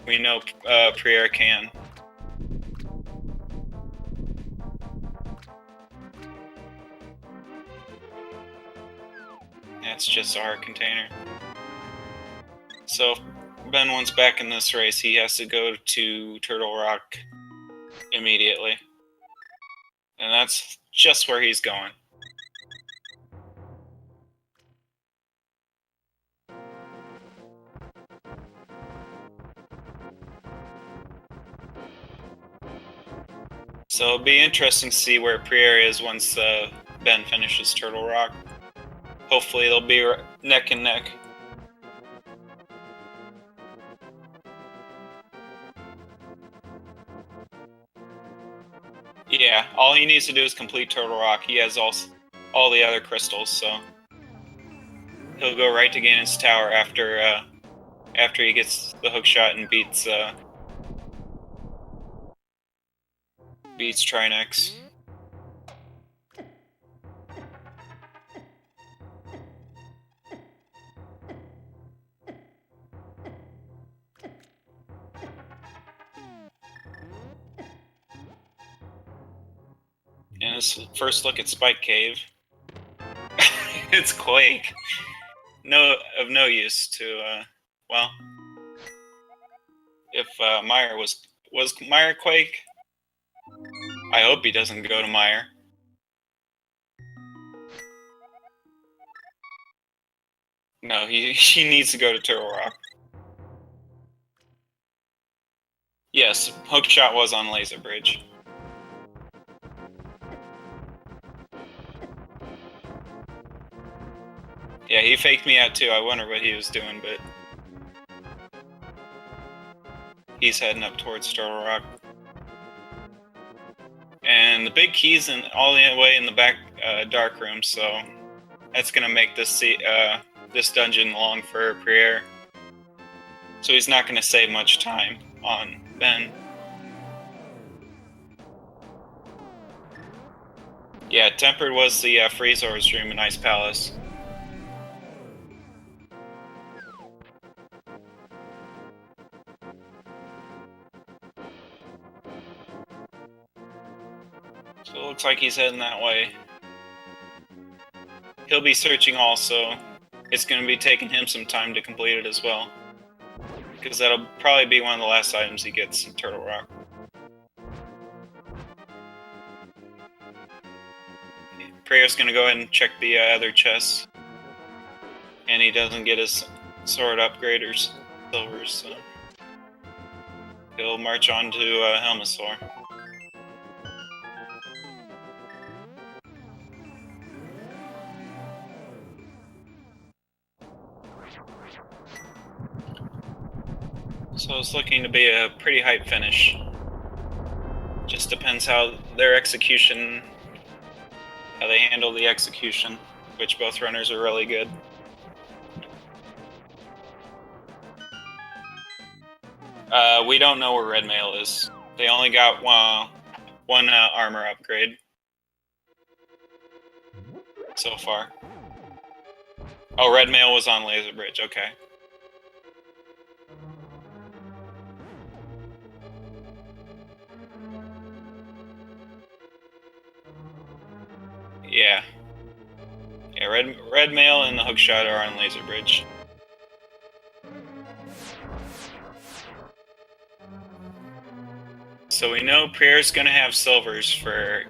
We know Prier can. That's just our container. So if Ben wants back in this race, he has to go to Turtle Rock immediately. And that's just where he's going. So it'll be interesting to see where Prier is once Ben finishes Turtle Rock. Hopefully they'll be neck and neck. Yeah, all he needs to do is complete Turtle Rock. He has all the other crystals, so he'll go right to Ganon's Tower after he gets the hookshot and beats Trinex. And his first look at Spike Cave. It's Quake. Of no use to, well, if Meyer was Meyer Quake? I hope he doesn't go to Meyer. No, he needs to go to Turtle Rock. Yes, Hookshot was on Laser Bridge. Yeah, he faked me out too. I wonder what he was doing, but he's heading up towards Turtle Rock. And the big key's all the way in the back dark room, so that's gonna make this dungeon long for Prier. So he's not gonna save much time on Ben. Yeah, tempered was the Freezor's room in Ice Palace. So it looks like he's heading that way. He'll be searching also. It's going to be taking him some time to complete it as well. Because that'll probably be one of the last items he gets in Turtle Rock. Prier's going to go ahead and check the other chests. And he doesn't get his sword upgrade or silvers, so he'll march on to Helmasaur. So it's looking to be a pretty hype finish. Just depends how their execution, how they handle the execution, which both runners are really good. We don't know where Red Mail is. They only got one armor upgrade so far. Oh, Red Mail was on Laser Bridge, okay. Yeah. Yeah, Red Mail and the Hookshot are on Laser Bridge. So we know Prier's gonna have silvers for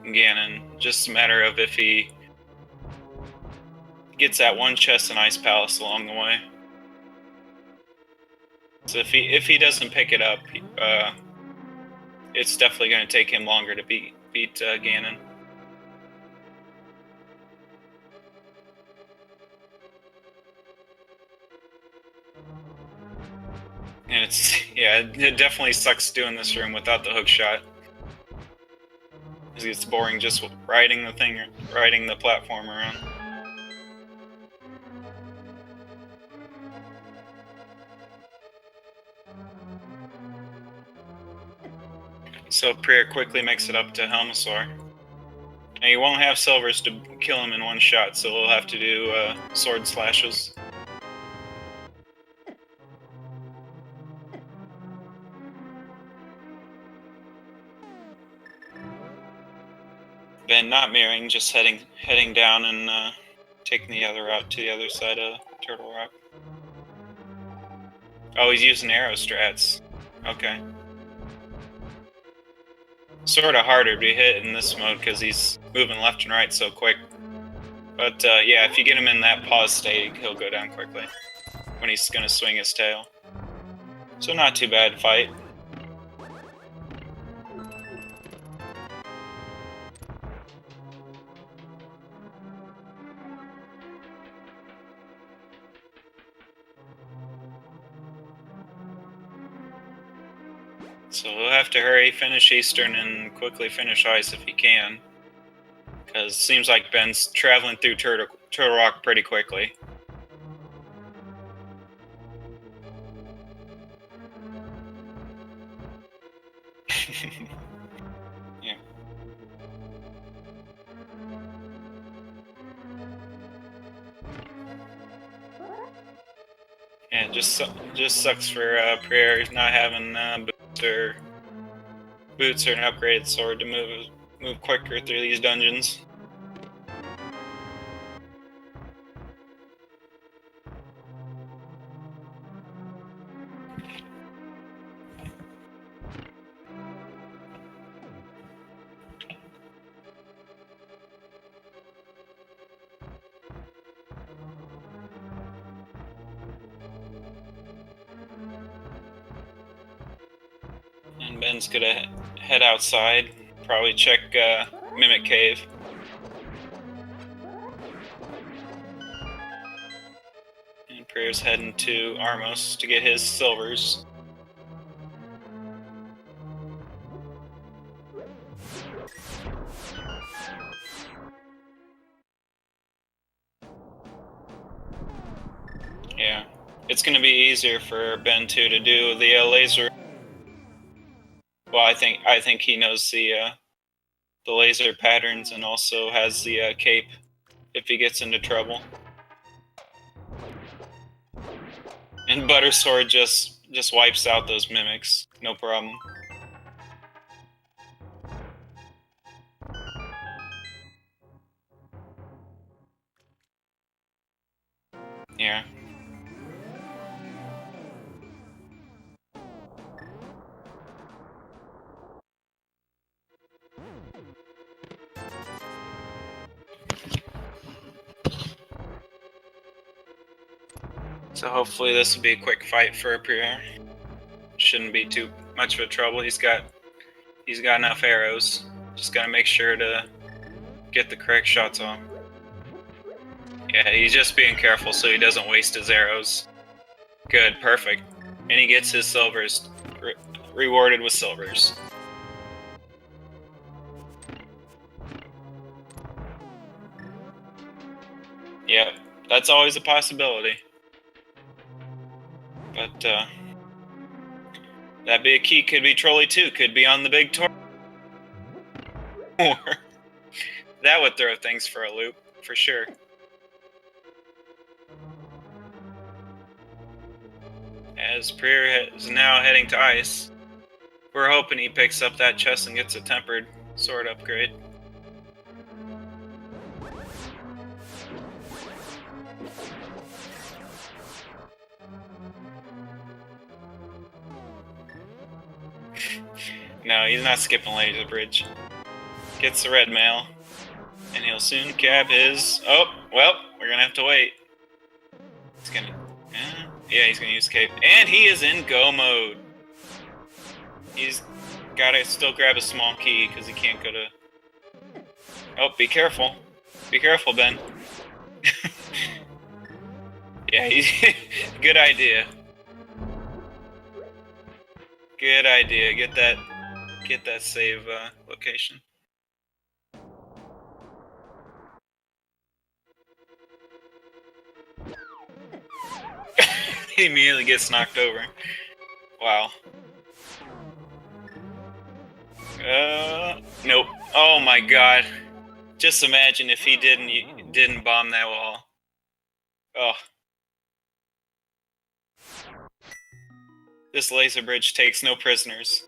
Ganon. Just a matter of if he gets that one chest in Ice Palace along the way. So if he doesn't pick it up, it's definitely gonna take him longer to beat Ganon. And it definitely sucks doing this room without the hook shot. Because it's boring just riding the platform around. So Prier quickly makes it up to Helmasaur. And he won't have silvers to kill him in one shot, so we'll have to do sword slashes. Ben not mirroring, just heading down and taking the other route to the other side of Turtle Rock. Oh, he's using arrow strats. Okay. Sort of harder to be hit in this mode because he's moving left and right so quick. But yeah, if you get him in that pause state, he'll go down quickly when he's gonna swing his tail. So not too bad fight. So we'll have to hurry, finish Eastern, and quickly finish Ice if he can. Because it seems like Ben's traveling through Turtle Rock pretty quickly. Yeah. Yeah, just sucks for Prier not having boots or an upgraded sword to move quicker through these dungeons. And Ben's gonna head outside, probably check Mimic Cave. And Prier's heading to Armos to get his silvers. Yeah, it's gonna be easier for Ben too to do the laser. Well, I think he knows the laser patterns and also has the cape if he gets into trouble. And Buttersword just wipes out those mimics, no problem. Yeah. So hopefully this will be a quick fight for Prier. Shouldn't be too much of a trouble. He's got enough arrows. Just gotta make sure to get the correct shots off. Yeah, he's just being careful so he doesn't waste his arrows. Good, perfect. And he gets his silvers, rewarded with silvers. Yeah, that's always a possibility. But, that big key could be Trolley 2, could be on the big tour. That would throw things for a loop, for sure. As Prier is now heading to ice, we're hoping he picks up that chest and gets a tempered sword upgrade. No, he's not skipping Laser Bridge. Gets the red mail, and he'll soon cab his... Oh, well, we're gonna have to wait. He's gonna... Yeah, he's gonna use cape. And he is in go mode. He's gotta still grab a small key, because he can't go to... Oh, be careful. Be careful, Ben. Yeah, good idea. Good idea. Get that save location. He immediately gets knocked over. Wow. Nope. Oh my god. Just imagine if he didn't bomb that wall. Oh. This laser bridge takes no prisoners.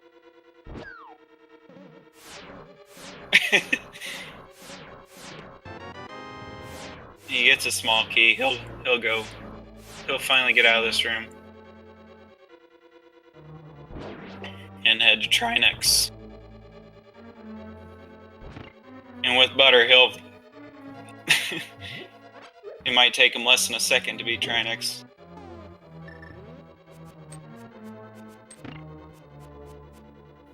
He gets a small key. He'll go. He'll finally get out of this room and head to Trinex. And with Butter, it might take him less than a second to beat Trinex.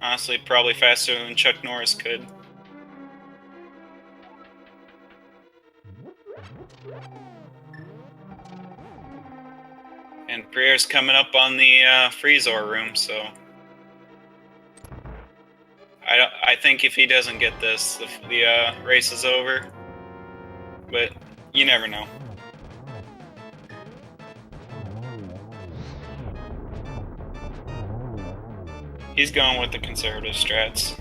Honestly, probably faster than Chuck Norris could. And Prier's coming up on the Freezor room, so I think if he doesn't get this, the race is over. But you never know. He's going with the conservative strats.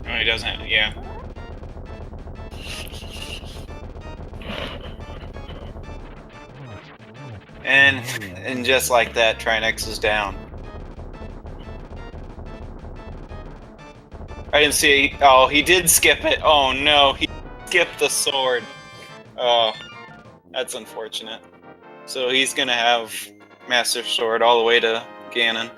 Oh, he doesn't. Yeah. And just like that, Trinex is down. I didn't see. Oh, he did skip it. Oh no, he skipped the sword. Oh, that's unfortunate. So he's gonna have Master Sword all the way to Ganon.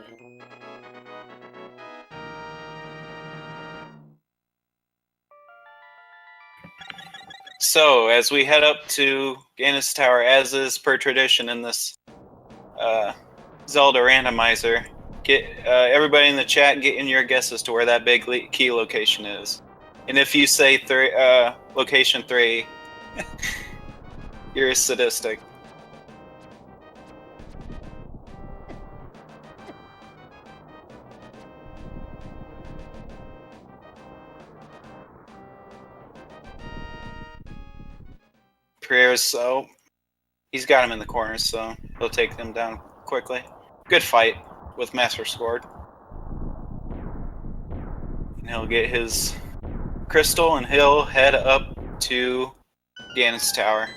So, as we head up to Ganon's Tower, as is per tradition in this Zelda randomizer, get everybody in the chat, get in your guesses to where that big key location is. And if you say location 3, you're sadistic. Prayers, so he's got him in the corners, so he'll take them down quickly. Good fight with Master Sword. And he'll get his crystal and he'll head up to Ganon's Tower.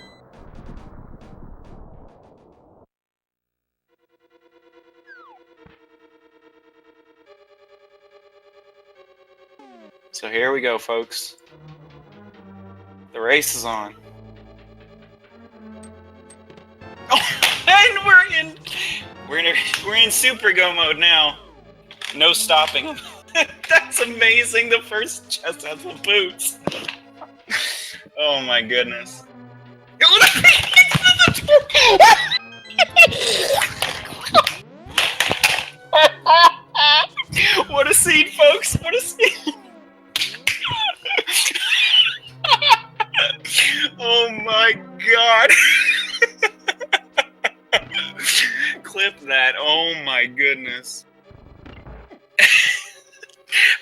So here we go, folks. The race is on. And we're in super go mode now. No stopping him. That's amazing. The first chest has the boots. Oh my goodness. What a scene, folks! What a scene! Oh my god! Clip that. Oh my goodness.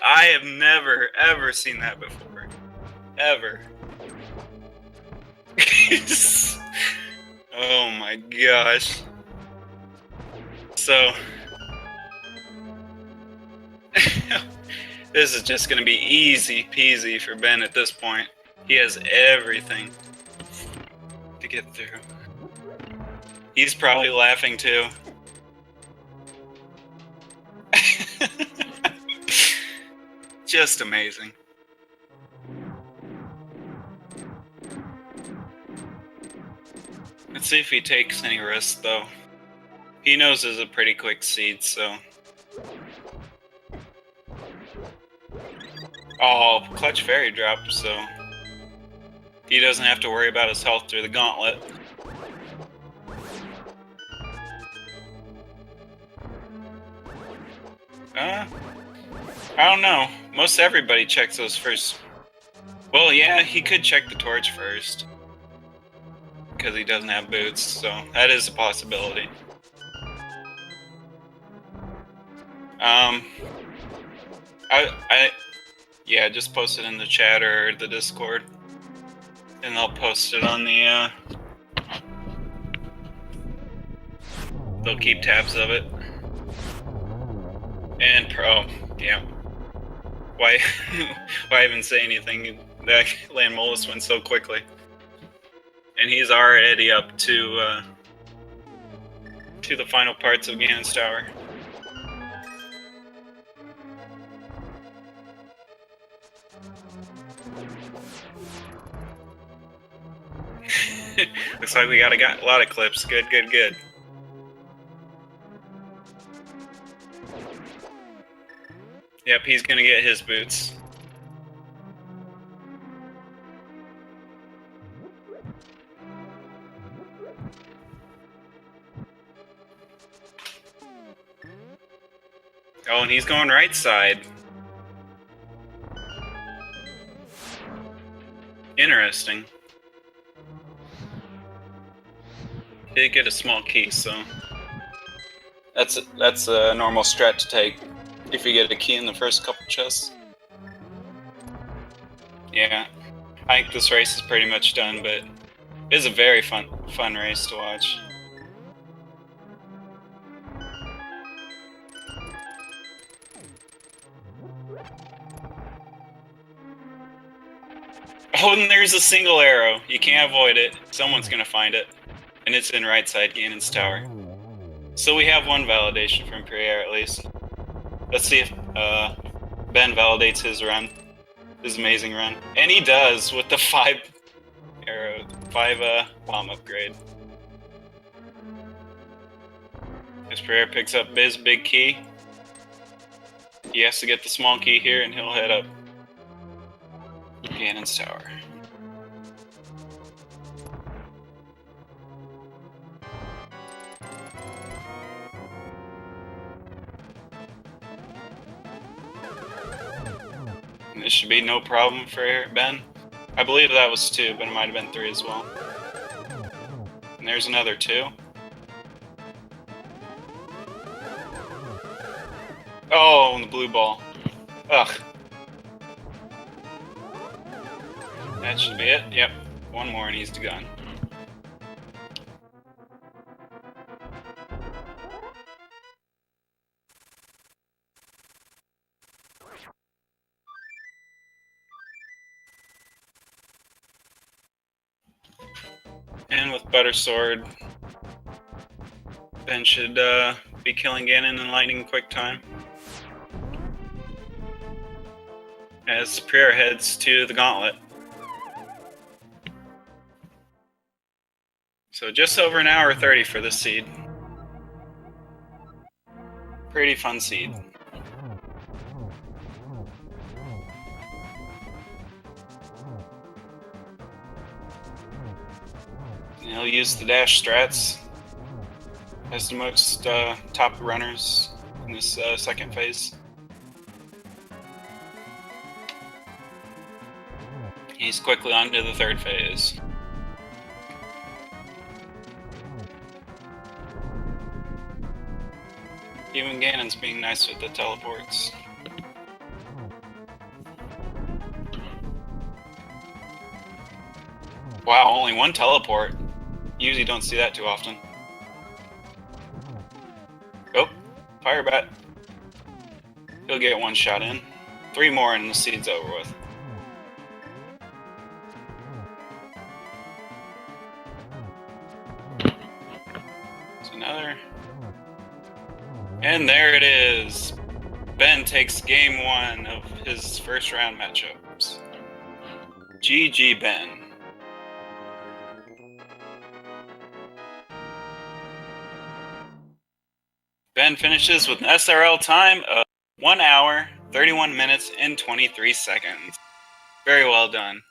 I have never, ever seen that before. Ever. Oh my gosh. So... this is just gonna be easy peasy for Ben at this point. He has everything to get through. He's probably laughing too. Just amazing. Let's see if he takes any risks though. He knows there's a pretty quick seed, so... Oh, clutch fairy drop, so... he doesn't have to worry about his health through the gauntlet. I don't know. Most everybody checks those first. Well, yeah, he could check the torch first. Because he doesn't have boots, so that is a possibility. Yeah, just post it in the chat or the Discord. And I'll post it on the, they'll keep tabs of it. And, yeah. Why even say anything? That Land Molus went so quickly. And he's already up to the final parts of Ganon's Tower. Looks like we got a lot of clips. Good. Yep, he's gonna get his boots. Oh, and he's going right side. Interesting. Did get a small key, so that's a normal strat to take if you get a key in the first couple chests. Yeah, I think this race is pretty much done, but it is a very fun race to watch. Oh, and there's a single arrow. You can't avoid it. Someone's gonna find it. And it's in right side Ganon's Tower. So we have one validation from Prier at least. Let's see if Ben validates his run. His amazing run. And he does with the 5 bomb upgrade. As Prier picks up his big key. He has to get the small key here and he'll head up Ganon's Tower. This should be no problem for Ben. I believe that was 2, but it might have been 3 as well. And there's another 2. Oh, and the blue ball. Ugh. That should be it. Yep. One more and he's gone. And with Butter Sword, Ben should be killing Ganon in lightning quick time. As Prier heads to the gauntlet. So just over an hour 30 for this seed. Pretty fun seed. He'll use the dash strats as the most top runners in this second phase. He's quickly on to the third phase. Even Ganon's being nice with the teleports. Wow, only one teleport. Usually don't see that too often. Oh, fire bat. He'll get one shot in. 3 more and the seed's over with. So another. And there it is. Ben takes game 1 of his first round matchups. GG Ben. Ben finishes with an SRL time of 1 hour, 31 minutes, and 23 seconds. Very well done.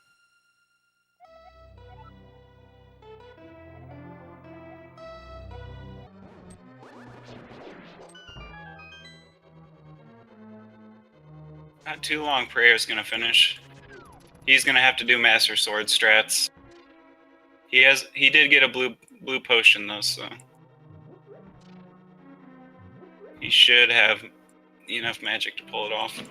Not too long, Prayer's gonna finish. He's gonna have to do Master Sword strats. He did get a blue potion though, so he should have enough magic to pull it off.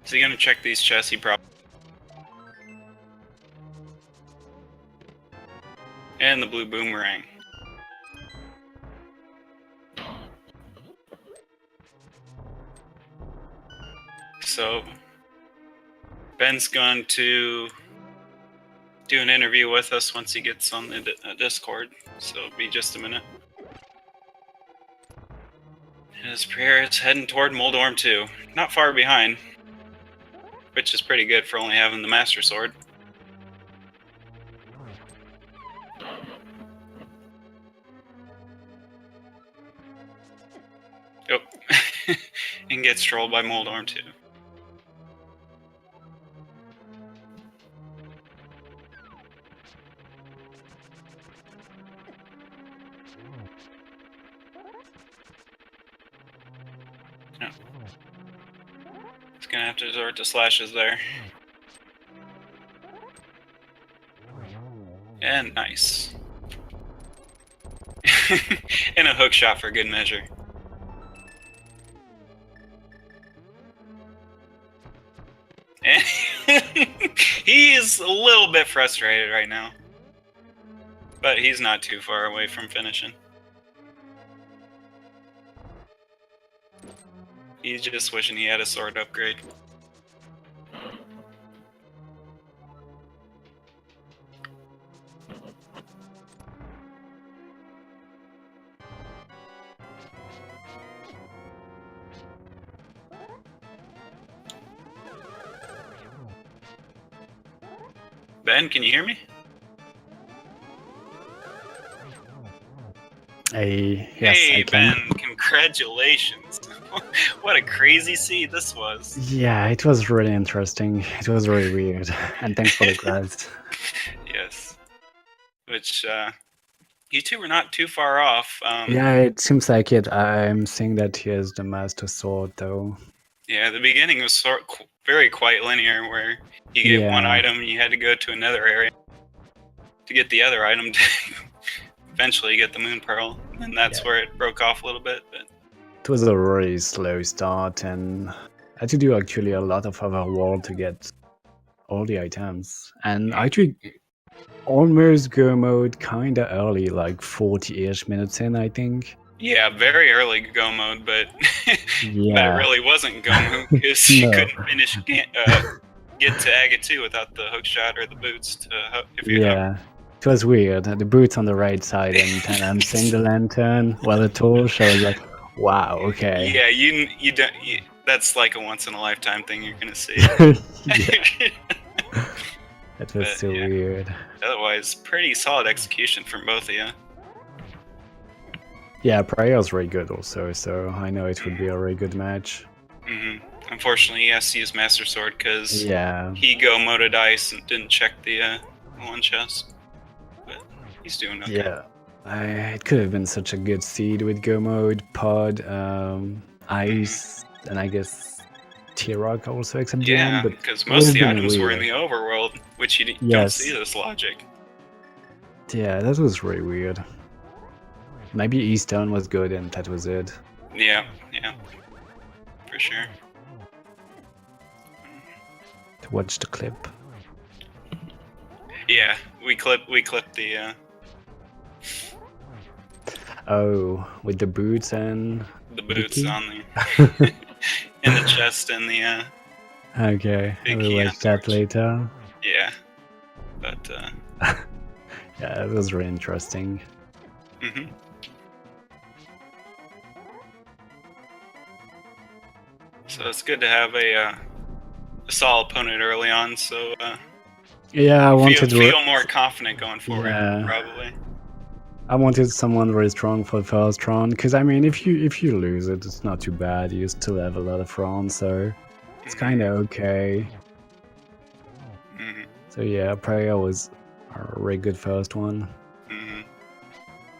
Is he gonna check these chests? He probably. And the blue boomerang. So Ben's going to do an interview with us once he gets on the Discord. So it'll be just a minute. His prayer is heading toward Moldorm 2. Not far behind. Which is pretty good for only having the Master Sword. Oh. And gets trolled by Moldorm 2. Oh. He's gonna have to resort to slashes there. And nice. And a hook shot for good measure. And he is a little bit frustrated right now. But he's not too far away from finishing. He's just wishing he had a sword upgrade. Ben, can you hear me? Yes, hey, I can. Ben, congratulations. What a crazy seed this was. Yeah, it was really interesting. It was really weird. And thanks for the grads. Yes. Which, you two were not too far off. Yeah, it seems like it. I'm seeing that he has the Master Sword, though. Yeah, the beginning was very quite linear, where you get one item and you had to go to another area to get the other item to eventually get the Moon Pearl. And that's where it broke off a little bit. But it was a really slow start, and I had to do actually a lot of overworld to get all the items. And I actually almost go mode kinda early, like 40-ish minutes in, I think. Yeah, very early go mode, but that Yeah. really wasn't go mode because you No. couldn't finish get to Aga 2 without the hook shot or the boots to if you hook. Yeah. It was weird. The boots on the right side, and then I'm seeing the lantern, well, the torch. I was like, wow, okay. Yeah, you don't. That's like a once in a lifetime thing you're gonna see. Yeah, that was But so yeah, weird. otherwise, pretty solid execution from both of you. Yeah, Prier was very good also, so I know it would be a very good match. Unfortunately, he has to use Master Sword because Yeah. he go moded ice and didn't check the one chest. But he's doing okay. Yeah. It could have been such a good seed with Go Mode, Pod, Ice, and I guess T-Rock also except the end, Yeah, but because it would most of have the been items were in weird. the overworld, which you don't Yes. see this logic. Yeah, that was really weird. Maybe Easttown was good and that was it. Yeah, for sure. To watch the clip. Yeah, we clipped the Oh, with the boots and boots key? on the in the chest and the Okay, I big will key watch that afterwards. later. Yeah, but Yeah, that was really interesting. So it's good to have a solid opponent early on. So Yeah, I wanted feel more confident going forward. Yeah. Probably. I wanted someone very strong for the first round, because I mean, if you lose it, it's not too bad. You still have a lot of rounds, so it's kind of okay. So yeah, Prayer was a really good first one.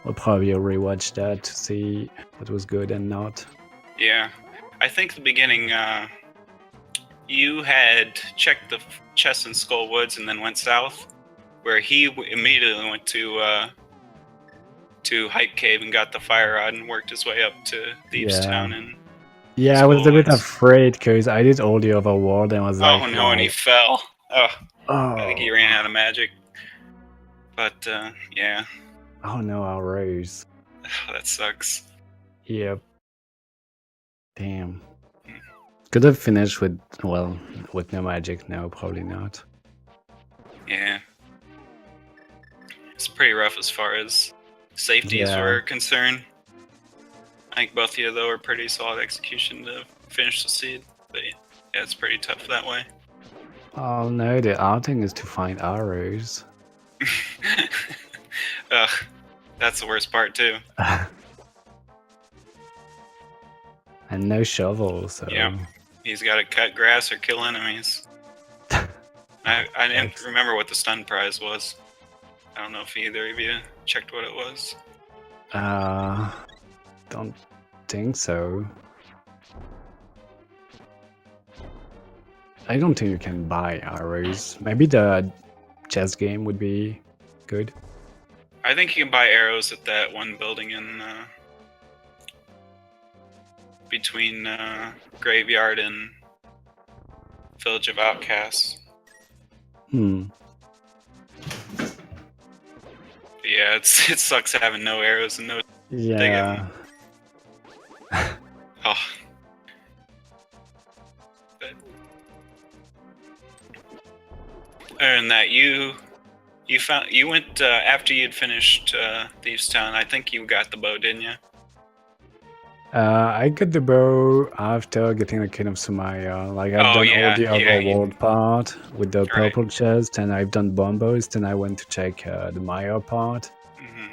We'll probably rewatch that to see what was good and not. Yeah, I think the beginning, you had checked the chest in Skull Woods and then went south, where he immediately went to Hype Cave and got the fire rod and worked his way up to Thieves Town and. Yeah, I was a bit afraid because I did all the other world and was like, oh no, and he fell. Oh, oh, I think he ran out of magic. But yeah. Oh no, our rose. Oh, that sucks. Yep. Damn. Could have finished with, well, with no magic. No, probably not. Yeah. It's pretty rough as far as safeties were concerned. I think both of you, though, are pretty solid execution to finish the seed. But yeah, it's pretty tough that way. Oh no, the outing is to find arrows. Ugh, that's the worst part, too. And no shovel, so... Yeah, he's got to cut grass or kill enemies. I didn't remember what the stun prize was. I don't know if either of you checked what it was. Don't think so. I don't think you can buy arrows. Maybe the chess game would be good. I think you can buy arrows at that one building in between Graveyard and Village of Outcasts. But yeah, it sucks having no arrows and no yeah. Oh. But other than that, you went after you'd finished Thieves Town. I think you got the bow, didn't you? I got the bow after getting the King of Sumaya. Like, I've done all the other world part with the purple chest, and I've done bombos, then I went to check the Maya part.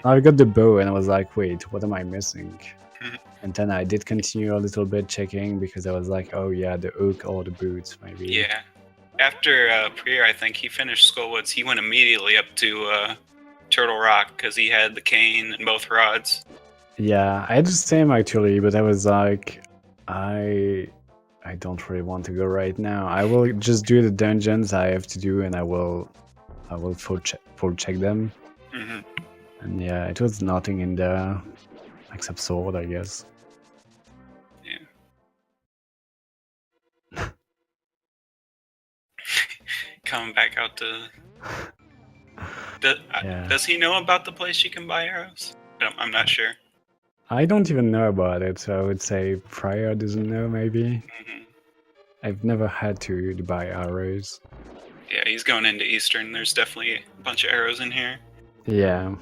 I got the bow, and I was like, wait, what am I missing? And then I did continue a little bit checking, because I was like, oh yeah, the hook or the boots, maybe. Yeah. After Prier, I think he finished Skullwoods, he went immediately up to Turtle Rock, because he had the cane and both rods. Yeah, I had the same actually, but I was like, I don't really want to go right now. I will just do the dungeons I have to do, and I will full check them. And yeah, it was nothing in there except sword, I guess. Yeah. Coming back out to. Does he know about the place you can buy arrows? I'm not sure. I don't even know about it, so I would say Prier doesn't know, maybe. I've never had to buy arrows. Yeah, he's going into Eastern. There's definitely a bunch of arrows in here. Yeah.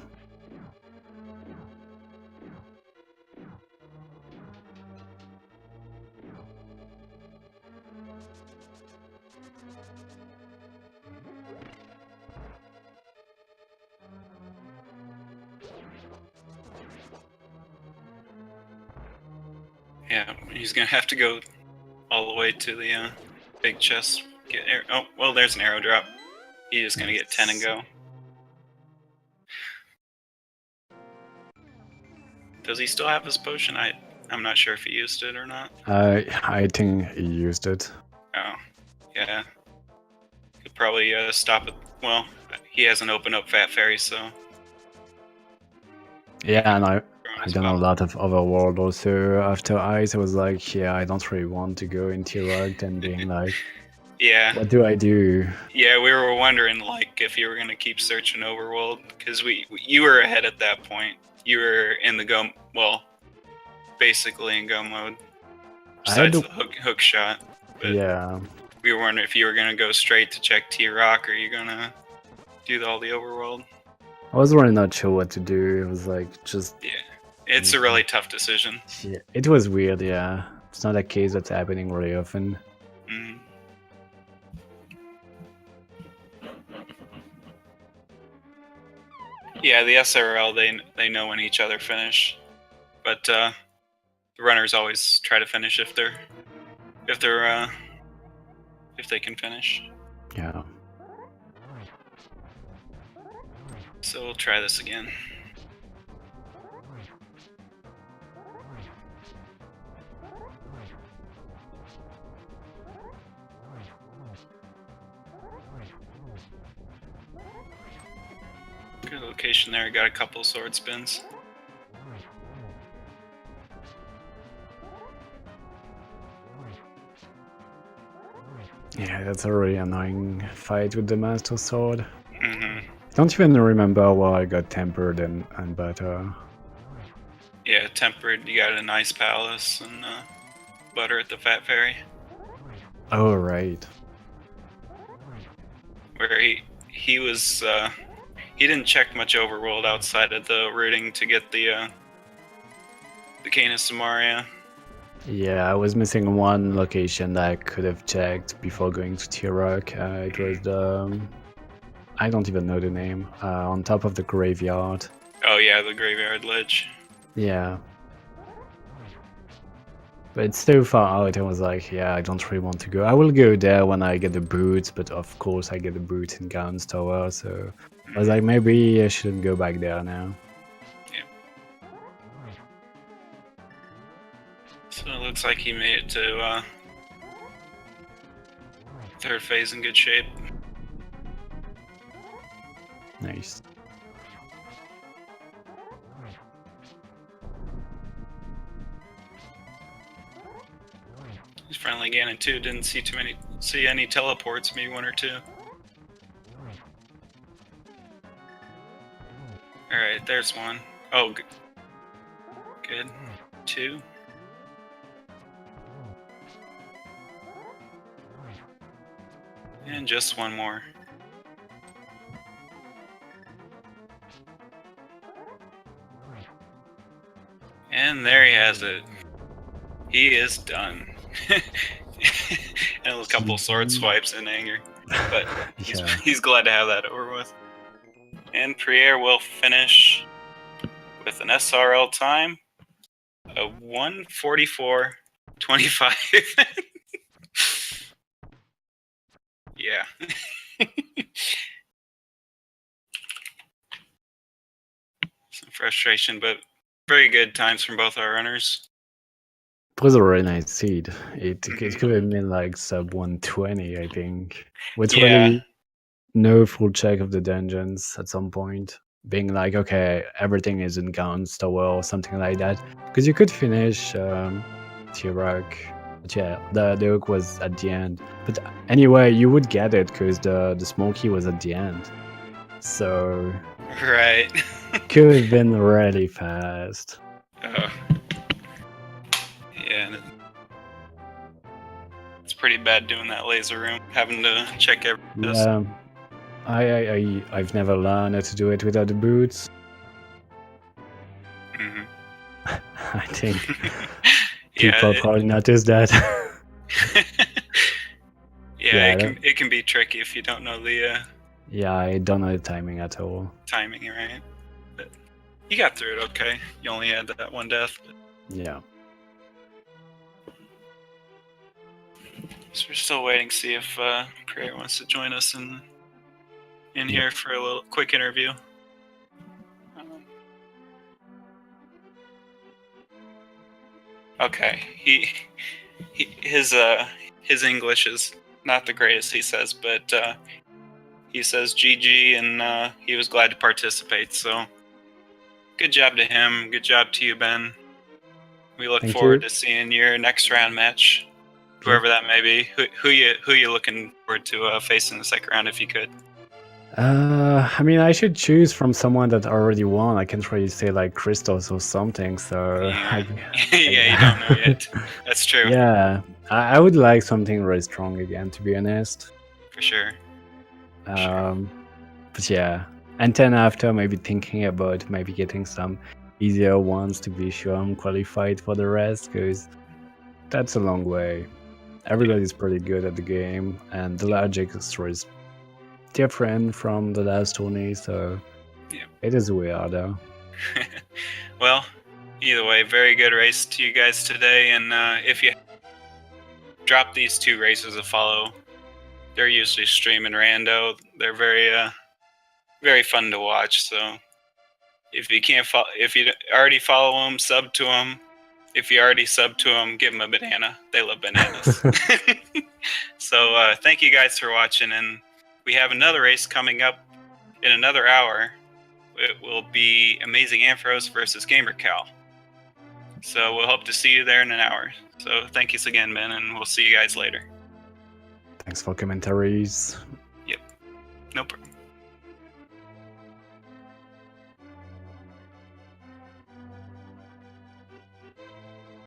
Yeah, he's gonna have to go all the way to the big chest. Get oh, well, there's an arrow drop. He's just gonna get 10 and go. Does he still have his potion? I'm not sure if he used it or not. I think he used it. Oh, yeah. Could probably stop it. Well, he hasn't opened up Fat Fairy, so. Yeah, and I've done a lot of Overworld also. After Ice, I was like, yeah, I don't really want to go into Rock and being like, yeah, what do I do? Yeah, we were wondering like if you were gonna keep searching Overworld because you were ahead at that point. You were in the go, well, basically in go mode. Besides the hook shot. But yeah. We were wondering if you were gonna go straight to check T-Rock or you gonna do all the Overworld. I was really not sure what to do. It was like just. Yeah, it's a really tough decision. Yeah, it was weird. Yeah, it's not a case that's happening really often. Mm. Yeah, the SRL they know when each other finish, but the runners always try to finish if they can finish. Yeah. So we'll try this again. Good location there. Got a couple sword spins. Yeah, that's a really annoying fight with the Master Sword. Mm-hmm. Don't even remember where I got tempered and butter. Yeah, tempered. You got a nice palace and butter at the Fat Fairy. Oh right. Where he was he didn't check much Overworld outside of the routing to get the Cane of Samaria. Yeah, I was missing one location that I could have checked before going to T-Rock. It was the... I don't even know the name. On top of the graveyard. Oh yeah, the graveyard ledge. Yeah. But it's so far out, I was like, yeah, I don't really want to go. I will go there when I get the boots, but of course I get the boots in Gaunt's Tower, so... I was like, maybe I shouldn't go back there now. So it looks like he made it to third phase in good shape. Nice. He's friendly Ganon too. Didn't see any teleports. Maybe one or two. All right, there's one. Oh, good. Two. And just one more. And there he has it. He is done. And a couple sword swipes in anger. But he's glad to have that over with. And Prier will finish with an SRL time of 1:44.25. Yeah. Some frustration, but very good times from both our runners. It was a really nice seed. It could have been like sub 120, I think. With really no full check of the dungeons at some point. Being like, okay, everything is in Gaunt's Tower or something like that. Because you could finish T-Rock. But yeah, the hook was at the end. But anyway, you would get it because the Smoky was at the end. So... Right. could have been really fast. Yeah. It's pretty bad doing that laser room, having to check everything. Yeah. I've never learned how to do it without the boots. Mm-hmm. I think people probably notice that. It can be tricky if you don't know the. Yeah, I don't know the timing at all. Timing, right? But you got through it okay. You only had that one death. But... Yeah. So we're still waiting to see if Prier wants to join us in here for a little quick interview. Okay, his English is not the greatest, he says, but he says GG, and he was glad to participate. So good job to him. Good job to you, Ben. We look forward to seeing your next round match, whoever that may be. Who you looking forward to facing the second round if you could? I mean, I should choose from someone that already won. I can't really say like Crystals or something. So you don't know yet. That's true. Yeah, I would like something really strong again, to be honest. For sure. But yeah, and then after maybe thinking about maybe getting some easier ones to be sure I'm qualified for the rest, because that's a long way. Everybody's pretty good at the game, and the logic is different from the last tourney, so it is weird though. Well, either way, very good race to you guys today, and if you drop these two races a follow, they're usually streaming rando. They're very fun to watch. So if you can't if you already follow them, sub to them. If you already sub to them, give them a banana. They love bananas. So thank you guys for watching, and we have another race coming up in another hour. It will be Amazing Anthros versus GamerCal. So we'll hope to see you there in an hour. So thank you again, Ben, and we'll see you guys later. Thanks for commentaries. Yep. No problem.